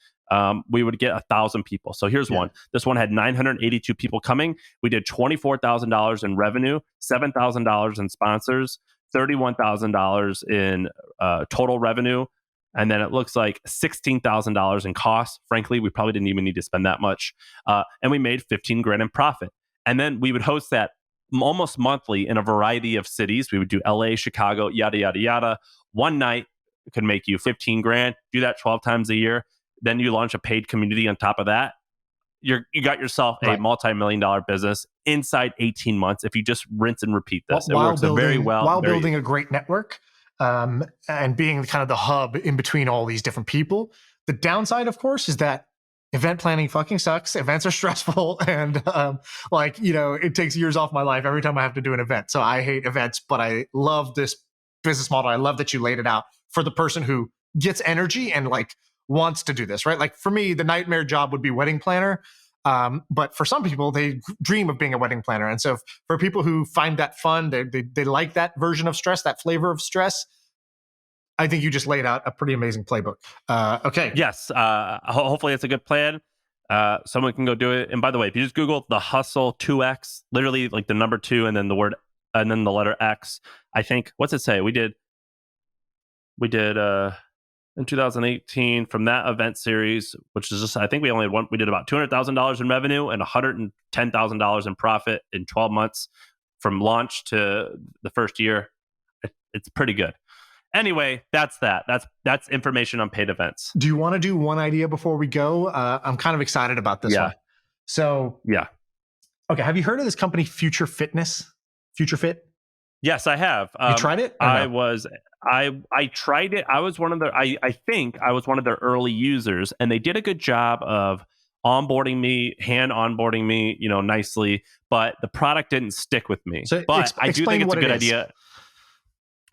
we would get 1,000 people. So here's one. This one had 982 people coming. We did $24,000 in revenue, $7,000 in sponsors, $31,000 in total revenue. And then it looks like $16,000 in costs. Frankly, we probably didn't even need to spend that much. And we made 15 grand in profit. And then we would host that almost monthly in a variety of cities. We would do LA, Chicago, yada, yada, yada. One night could make you 15 grand. Do that 12 times a year. Then you launch a paid community on top of that. You got yourself a multi-million-dollar business inside 18 months if you just rinse and repeat this. It works very well. While building a great network and being kind of the hub in between all these different people. The downside, of course, is that event planning fucking sucks. Events are stressful. And it takes years off my life every time I have to do an event. So I hate events, but I love this business model. I love that you laid it out for the person who gets energy and wants to do this, right? Like for me, the nightmare job would be wedding planner. But for some people, they dream of being a wedding planner. And so for people who find that fun, they like that version of stress, that flavor of stress, I think you just laid out a pretty amazing playbook. Okay. Yes. Hopefully it's a good plan. Someone can go do it. And by the way, if you just Google the Hustle 2X, literally like the number 2 and then the word, and then the letter X, I think, what's it say? We did in 2018 from that event series, which is just, I think we did about $200,000 in revenue and $110,000 in profit in 12 months from launch to the first year. It's pretty good. Anyway, that's that. That's information on paid events. Do you want to do one idea before we go? I'm kind of excited about this one. So, okay. Have you heard of this company, Future Fitness? Future Fit? Yes, I have. You tried it? I tried it. I was one of their early users, and they did a good job of onboarding me, onboarding me, nicely, but the product didn't stick with me. So but I do think it's a good idea.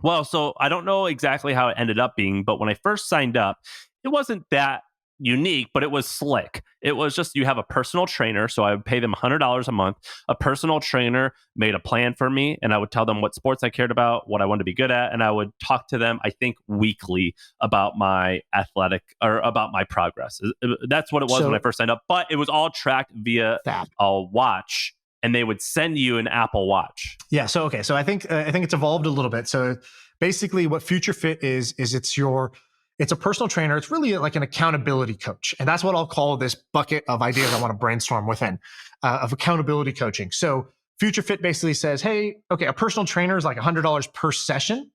Well, so I don't know exactly how it ended up being, but when I first signed up, it wasn't that unique, but it was slick. It was just, you have a personal trainer. So I would pay them $100 a month. A personal trainer made a plan for me, and I would tell them what sports I cared about, what I wanted to be good at. And I would talk to them, I think, weekly about my athletic or about my progress. That's what it was when I first signed up, but it was all tracked via a watch, and they would send you an Apple Watch. Yeah. So, okay. So I think it's evolved a little bit. So basically what Future Fit is it's a personal trainer. It's really like an accountability coach. And that's what I'll call this bucket of ideas I want to brainstorm within of accountability coaching. So Future Fit basically says, hey, okay, a personal trainer is like $100 per session.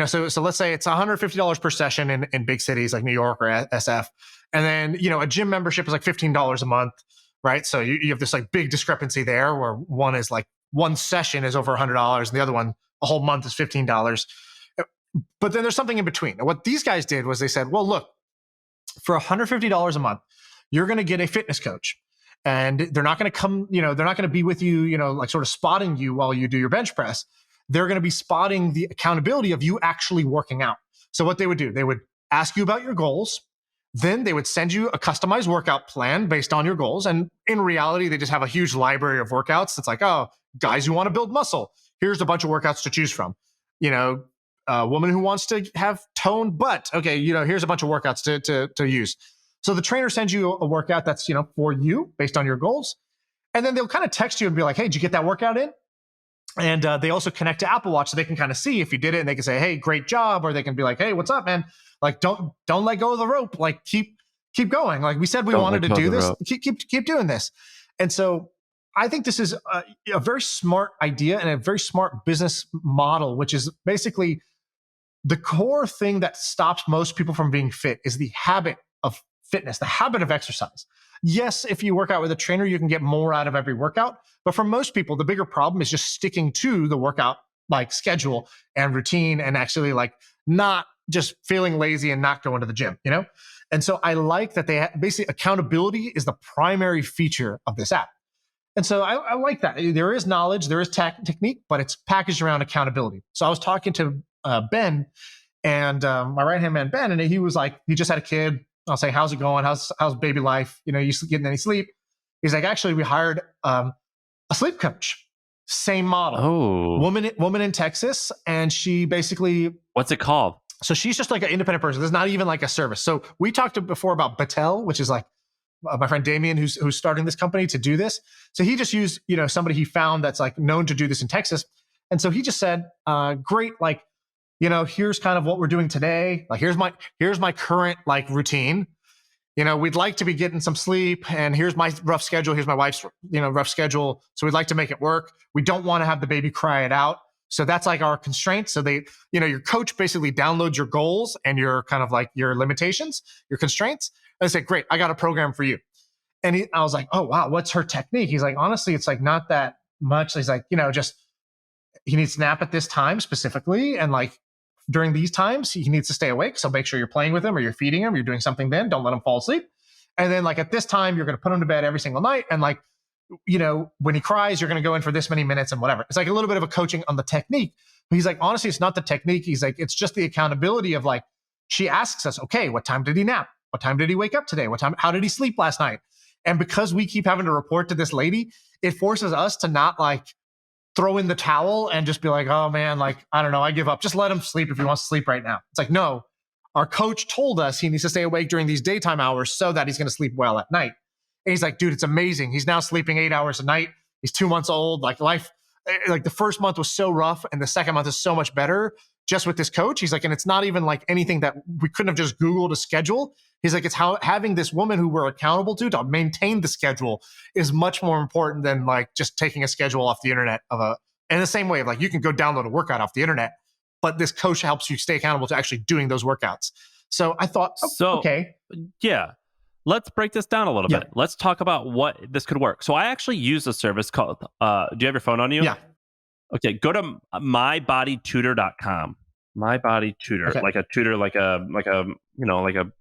So let's say it's $150 per session in big cities like New York or SF. And then, a gym membership is like $15 a month, right? So you have this like big discrepancy there where one is like one session is over $100 and the other one, a whole month is $15. But then there's something in between. And what these guys did was they said, well, look, for $150 a month, you're going to get a fitness coach. And they're not going to come, they're not going to be with you, like sort of spotting you while you do your bench press. They're going to be spotting the accountability of you actually working out. So what they would do, they would ask you about your goals. Then they would send you a customized workout plan based on your goals. And in reality, they just have a huge library of workouts. It's like, oh, guys who want to build muscle, here's a bunch of workouts to choose from. A woman who wants to have toned butt. Okay, here's a bunch of workouts to use. So the trainer sends you a workout that's, for you based on your goals. And then they'll kind of text you and be like, hey, did you get that workout in? And they also connect to Apple Watch so they can kind of see if you did it, and they can say, hey, great job. Or they can be like, hey, what's up, man? Like, don't let go of the rope. Like keep keep going. Like we said, we wanted to do this. Keep doing this. And so I think this is a very smart idea and a very smart business model, which is basically the core thing that stops most people from being fit is the habit of fitness, the habit of exercise. Yes, if you work out with a trainer, you can get more out of every workout. But for most people, the bigger problem is just sticking to the workout like schedule and routine and actually like not just feeling lazy and not going to the gym, you know? And so I like that basically accountability is the primary feature of this app. And so I like that. There is knowledge, there is technique, but it's packaged around accountability. So I was talking to Ben and my right-hand man, Ben, and he was like, he just had a kid. I'll say, how's it going? How's baby life? You know, you getting any sleep? He's like, actually, we hired a sleep coach. Same model. Oh. Woman in Texas. And she basically... What's it called? So she's just like an independent person. There's not even like a service. So we talked before about Battelle, which is like my friend Damien, who's starting this company to do this. So he just used, you know, somebody he found that's like known to do this in Texas. And so he just said, great, like, you know, here's kind of what we're doing today. Like, here's my current like routine. You know, we'd like to be getting some sleep, and here's my rough schedule. Here's my wife's, you know, rough schedule. So we'd like to make it work. We don't want to have the baby cry it out. So that's like our constraints. So they, you know, your coach basically downloads your goals and your kind of like your limitations, your constraints. And I said, great, I got a program for you. And I was like, oh, wow, what's her technique? He's like, honestly, it's like not that much. He's like, you know, just he needs to nap at this time specifically. And like during these times, he needs to stay awake. So make sure you're playing with him or you're feeding him. You're doing something then. Don't let him fall asleep. And then like at this time, you're going to put him to bed every single night. And like, you know, when he cries, you're going to go in for this many minutes and whatever. It's like a little bit of a coaching on the technique. But he's like, honestly, it's not the technique. He's like, it's just the accountability of like, she asks us, okay, what time did he nap? What time did he wake up today? How did he sleep last night? And because we keep having to report to this lady, it forces us to not like throw in the towel and just be like, oh man, like, I don't know, I give up. Just let him sleep if he wants to sleep right now. It's like, no, our coach told us he needs to stay awake during these daytime hours so that he's going to sleep well at night. And he's like, dude, it's amazing. He's now sleeping 8 hours a night. He's 2 months old. Like life, like the first month was so rough and the second month is so much better just with this coach. He's like, and it's not even like anything that we couldn't have just Googled a schedule. He's like, it's how having this woman who we're accountable to maintain the schedule is much more important than like just taking a schedule off the internet in the same way of like, you can go download a workout off the internet, but this coach helps you stay accountable to actually doing those workouts. So I thought, okay. Yeah. Let's break this down a little bit. Let's talk about what this could work. So I actually use a service called, do you have your phone on you? Yeah. Okay. Go to mybodytutor.com. My Body Tutor, okay. Like a tutor, like a you know, like a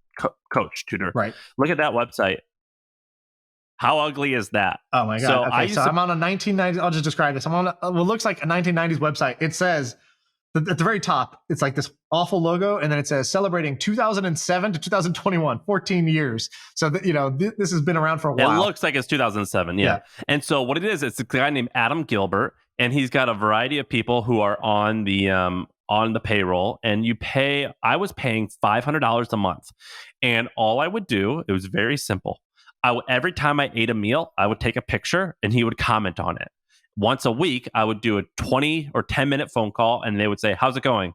coach tutor. Right. Look at that website. How ugly is that? Oh my God. So I'm on a 1990s. I'll just describe this. I'm on what looks like a 1990s website. It says at the very top, it's like this awful logo. And then it says celebrating 2007 to 2021, 14 years. So, you know, this has been around for a while. It looks like it's 2007. Yeah. And so what it is, it's a guy named Adam Gilbert, and he's got a variety of people who are on the payroll, and I was paying $500 a month. And all I would do, it was very simple. Every time I ate a meal, I would take a picture and he would comment on it. Once a week, I would do a 20 or 10 minute phone call and they would say, how's it going?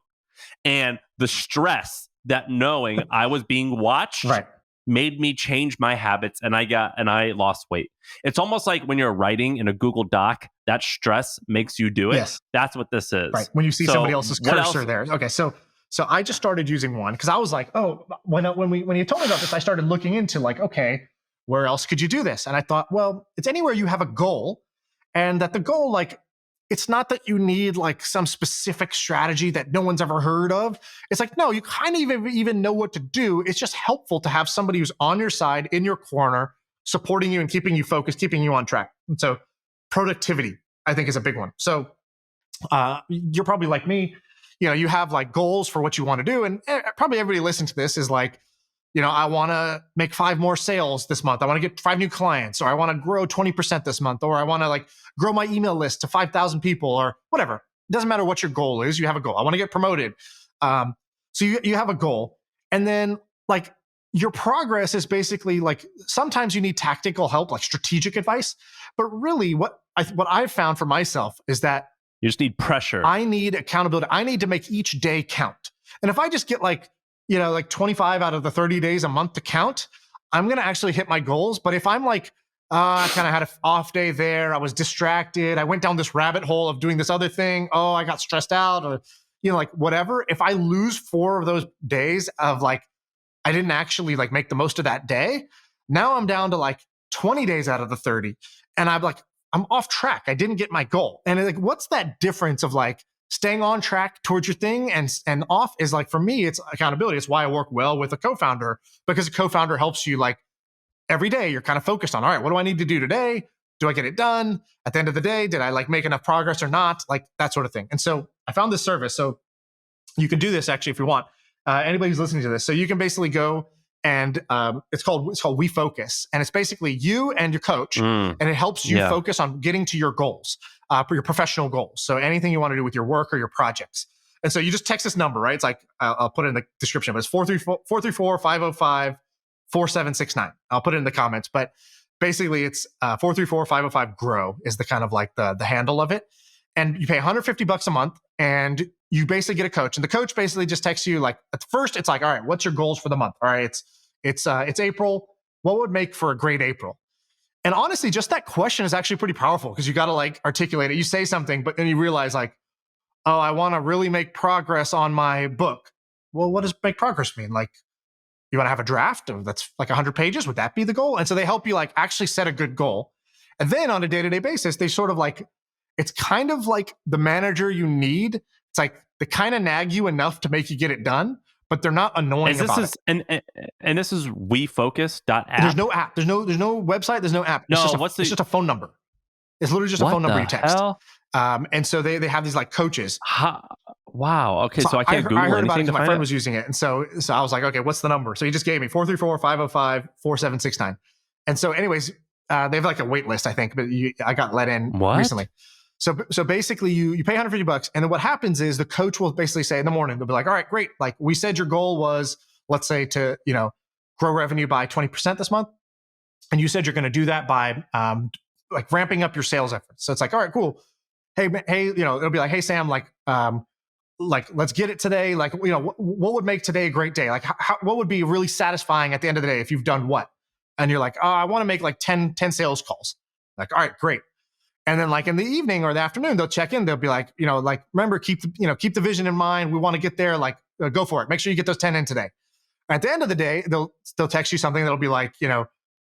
And the stress that knowing I was being watched made me change my habits, and I lost weight. It's almost like when you're writing in a Google Doc, that stress makes you do it. Yes. That's what this is. Right. When you see somebody else's cursor there. Okay. So I just started using one because I was like, oh, when you told me about this, I started looking into like, okay, where else could you do this? And I thought, well, it's anywhere you have a goal, and that the goal, like, it's not that you need like some specific strategy that no one's ever heard of. It's like, no, you kind of even know what to do. It's just helpful to have somebody who's on your side, in your corner, supporting you and keeping you focused, keeping you on track. And so productivity, I think, is a big one. So you're probably like me, you know, you have like goals for what you want to do. And probably everybody listening to this is like, you know, I want to make 5 more sales this month. I want to get 5 new clients, or I want to grow 20% this month, or I want to like grow my email list to 5,000 people, or whatever. It doesn't matter what your goal is. You have a goal. I want to get promoted. So you have a goal, and then like your progress is basically like, sometimes you need tactical help, like strategic advice. But really what I've found for myself is that you just need pressure. I need accountability. I need to make each day count. And if I just get like, you know, like 25 out of the 30 days a month to count, I'm going to actually hit my goals. But if I'm like, I kind of had an off day there, I was distracted, I went down this rabbit hole of doing this other thing, oh, I got stressed out, or, you know, like whatever. If I lose 4 of those days of like, I didn't actually like make the most of that day, now I'm down to like 20 days out of the 30. And I'm like, I'm off track. I didn't get my goal. And like, what's that difference of like staying on track towards your thing and off is like, for me, it's accountability. It's why I work well with a co-founder, because a co-founder helps you like every day. You're kind of focused on, all right, what do I need to do today? Do I get it done? At the end of the day, did I like make enough progress or not? Like that sort of thing. And so I found this service. So you can do this actually if you want. Anybody who's listening to this. So you can basically go and it's called We Focus, and it's basically you and your coach, and it helps you focus on getting to your goals, for your professional goals. So anything you want to do with your work or your projects. And so you just text this number, right? It's like I'll put it in the description, but it's 434-505-4769. I'll put it in the comments, but basically it's 434-505-GROW is the kind of like the handle of it. And you pay $150 a month, and you basically get a coach. And the coach basically just texts you like, at first it's like, all right, what's your goals for the month? All right, it's April. What would make for a great April? And honestly, just that question is actually pretty powerful, because you got to like articulate it. You say something, but then you realize like, oh, I want to really make progress on my book. Well, what does make progress mean? Like, you want to have a draft that's like 100 pages? Would that be the goal? And so they help you like actually set a good goal. And then on a day-to-day basis, they sort of like, it's kind of like the manager you need. It's like they kind of nag you enough to make you get it done, but they're not annoying about it. And this is WeFocus.app. There's no app. There's no website. There's no app. It's just a phone number. It's literally just a phone number you text. Hell? And so they have these like coaches. Wow. Okay. So I can't Google I heard about anything it. My friend was using it. And so I was like, okay, what's the number? So he just gave me 434-505-4769. And so anyways, they have like a wait list, I think, but I got let in recently. So basically you pay $150, and then what happens is the coach will basically say in the morning, they'll be like, all right, great. Like we said, your goal was, let's say, to, you know, grow revenue by 20% this month. And you said you're going to do that by like ramping up your sales efforts. So it's like, all right, cool. Hey, you know, it'll be like, hey, Sam, like let's get it today. Like, you know, what would make today a great day? Like what would be really satisfying at the end of the day if you've done what? And you're like, oh, I want to make like 10 sales calls. Like, all right, great. And then like in the evening or the afternoon, they'll check in. They'll be like, you know, like, remember, keep the vision in mind. We want to get there. Like, go for it. Make sure you get those 10 in today. At the end of the day, they'll text you something that'll be like, you know,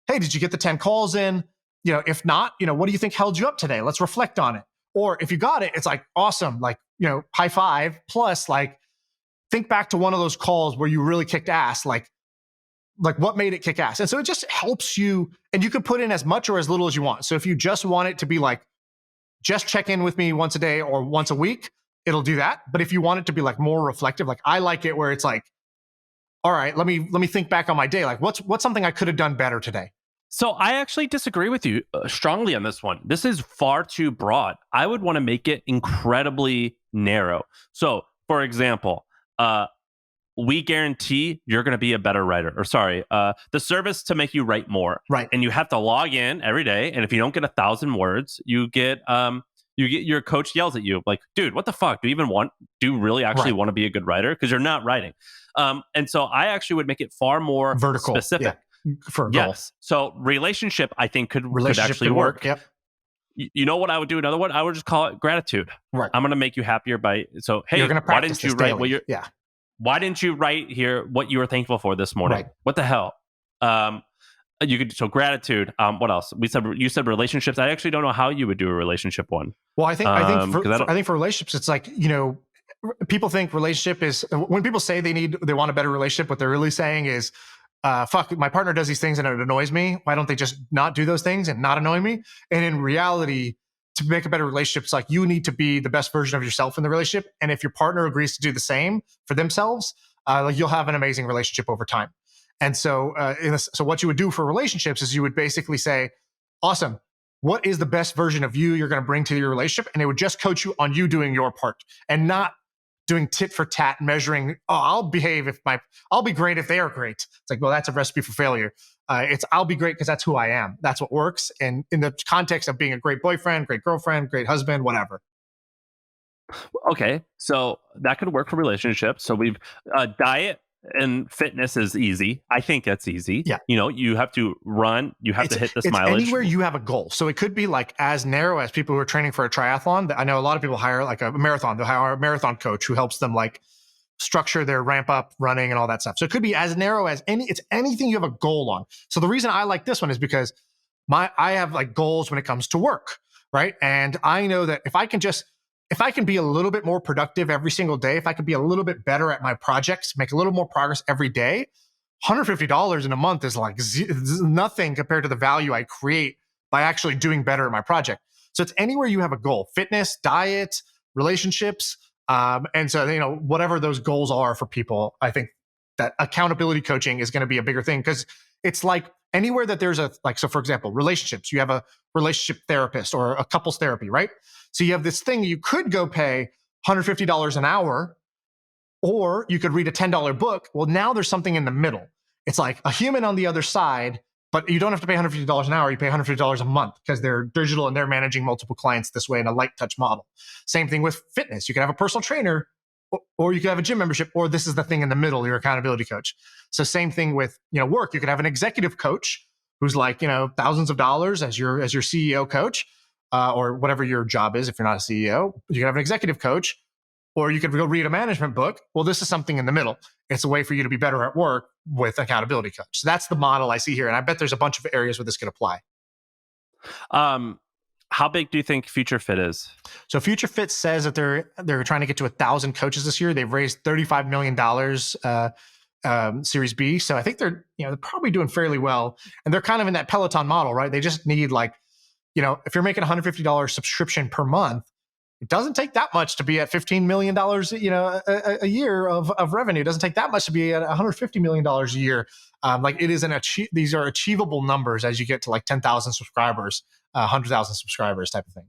hey, did you get the 10 calls in? You know, if not, you know, what do you think held you up today? Let's reflect on it. Or if you got it, it's like, awesome. Like, you know, high five. Plus, like, think back to one of those calls where you really kicked ass. Like what made it kick ass? And so it just helps you, and you could put in as much or as little as you want. So if you just want it to be like, just check in with me once a day or once a week, it'll do that. But if you want it to be like more reflective, like I like it where it's like, all right, let me think back on my day. Like what's something I could have done better today? So I actually disagree with you strongly on this one. This is far too broad. I would want to make it incredibly narrow. So for example, we guarantee you're going to be a better writer. Or sorry, the service to make you write more. Right. And you have to log in every day. And if you don't get 1,000 words, you get your coach yells at you like, dude, what the fuck? Do you really actually want to be a good writer? Because you're not writing. And so I actually would make it far more vertical, specific. For a goal. Yes. So relationship, I think could actually work. Yep. You know what I would do? Another one, I would just call it gratitude. Right. I'm going to make you happier by, so, hey, why didn't you write what you're, why didn't you write here what you were thankful for this morning? Right. What the hell? You could, so gratitude. What else? You said relationships. I actually don't know how you would do a relationship one. Well, I think for relationships, it's like, you know, people think relationship is, when people say they want a better relationship, what they're really saying is, fuck, my partner does these things and it annoys me. Why don't they just not do those things and not annoy me? And in reality, to make a better relationship, it's like you need to be the best version of yourself in the relationship. And if your partner agrees to do the same for themselves, like you'll have an amazing relationship over time. And so, so what you would do for relationships is you would basically say, awesome, what is the best version of you you're going to bring to your relationship? And it would just coach you on you doing your part and not doing tit for tat, measuring, I'll be great if they are great. It's like, well, that's a recipe for failure. It's I'll be great because that's who I am. That's what works. And in the context of being a great boyfriend, great girlfriend, great husband, whatever. Okay. So that could work for relationships. So we've diet, And fitness is easy. I think that's easy. Yeah. You have to run. You have to hit this mileage. Anywhere you have a goal. So it could be like as narrow as people who are training for a triathlon. I know a lot of people hire like a marathon. They'll hire a marathon coach who helps them like structure their ramp up running and all that stuff. So it could be as narrow as it's anything you have a goal on. So the reason I like this one is because I have like goals when it comes to work, right? And I know that if I can be a little bit more productive every single day, if I could be a little bit better at my projects, make a little more progress every day, $150 in a month is like nothing compared to the value I create by actually doing better at my project. So it's anywhere you have a goal: fitness, diet, relationships. And so, whatever those goals are for people, I think that accountability coaching is going to be a bigger thing, because it's like anywhere that there's so for example, relationships, you have a relationship therapist or a couples therapy, right? So you have this thing, you could go pay $150 an hour, or you could read a $10 book. Well, now there's something in the middle. It's like a human on the other side, but you don't have to pay $150 an hour. You pay $150 a month because they're digital and they're managing multiple clients this way in a light touch model. Same thing with fitness. You can have a personal trainer, or you could have a gym membership, or this is the thing in the middle, your accountability coach. So same thing with, work. You could have an executive coach who's like, thousands of dollars as your CEO coach, or whatever your job is. If you're not a CEO, you can have an executive coach, or you could go read a management book. Well, this is something in the middle. It's a way for you to be better at work with accountability coach. So that's the model I see here. And I bet there's a bunch of areas where this could apply. How big do you think Future Fit is? So Future Fit says that they're trying to get to 1,000 coaches this year. They've raised $35 million Series B. So I think they're probably doing fairly well. And they're kind of in that Peloton model, right? They just need if you're making $150 subscription per month, it doesn't take that much to be at $15 million, a year of revenue. It doesn't take that much to be at $150 million a year. These are achievable numbers as you get to like 10,000 subscribers, 100,000 subscribers type of thing.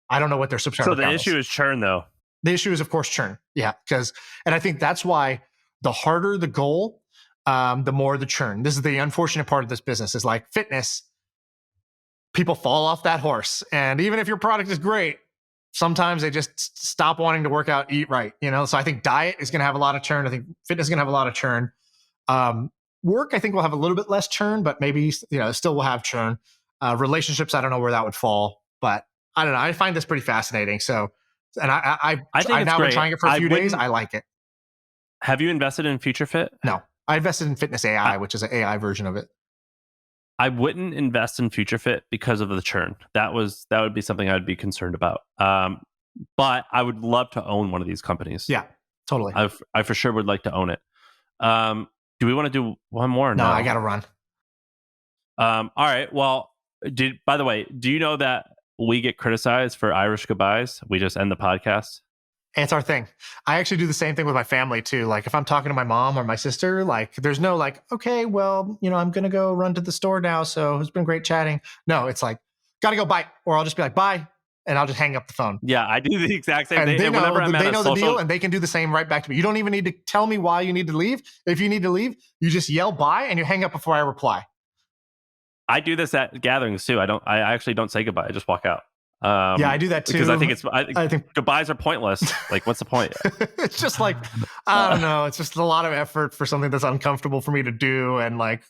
I don't know what their subscriber count is. So the issue is churn, though. The issue is, of course, churn. Yeah, and I think that's why the harder the goal, the more the churn. This is the unfortunate part of this business. Is like fitness. People fall off that horse, and even if your product is great, sometimes they just stop wanting to work out, eat right. So I think diet is going to have a lot of churn. I think fitness is going to have a lot of churn. Work, I think, will have a little bit less churn, but maybe still will have churn. Relationships, I don't know where that would fall, but I don't know. I find this pretty fascinating. So, and I've now been trying it for a few days. I like it. Have you invested in Future Fit? No, I invested in Fitness AI, which is an AI version of it. I wouldn't invest in Future Fit because of the churn. That would be something I'd be concerned about. But I would love to own one of these companies. Yeah, totally. I for sure would like to own it. Do we want to do one more? No, I got to run. All right. Well, by the way, do you know that we get criticized for Irish goodbyes? We just end the podcast. It's our thing. I actually do the same thing with my family too. Like if I'm talking to my mom or my sister, like there's no like, okay, well, I'm going to go run to the store now. So it's been great chatting. No, it's like, got to go, bye. Or I'll just be like, bye. And I'll just hang up the phone. Yeah, I do the exact same thing. They know the deal, and they can do the same right back to me. You don't even need to tell me why you need to leave. If you need to leave, you just yell bye and you hang up before I reply. I do this at gatherings too. I actually don't say goodbye. I just walk out. Yeah, I do that too. Because I think goodbyes are pointless. Like, what's the point? It's just like, I don't know. It's just a lot of effort for something that's uncomfortable for me to do. And like,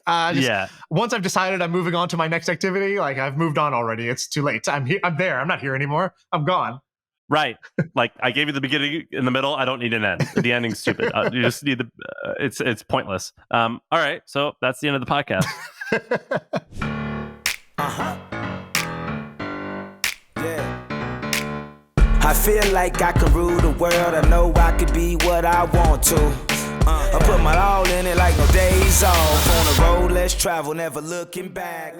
once I've decided I'm moving on to my next activity, like I've moved on already. It's too late. I'm here. I'm there. I'm not here anymore. I'm gone. Right. Like I gave you the beginning and the middle. I don't need an end. The ending's stupid. You just need it's pointless. All right. So that's the end of the podcast. I feel like I can rule the world. I know I could be what I want to. I put my all in it like no days off. On the road, let's travel, never looking back.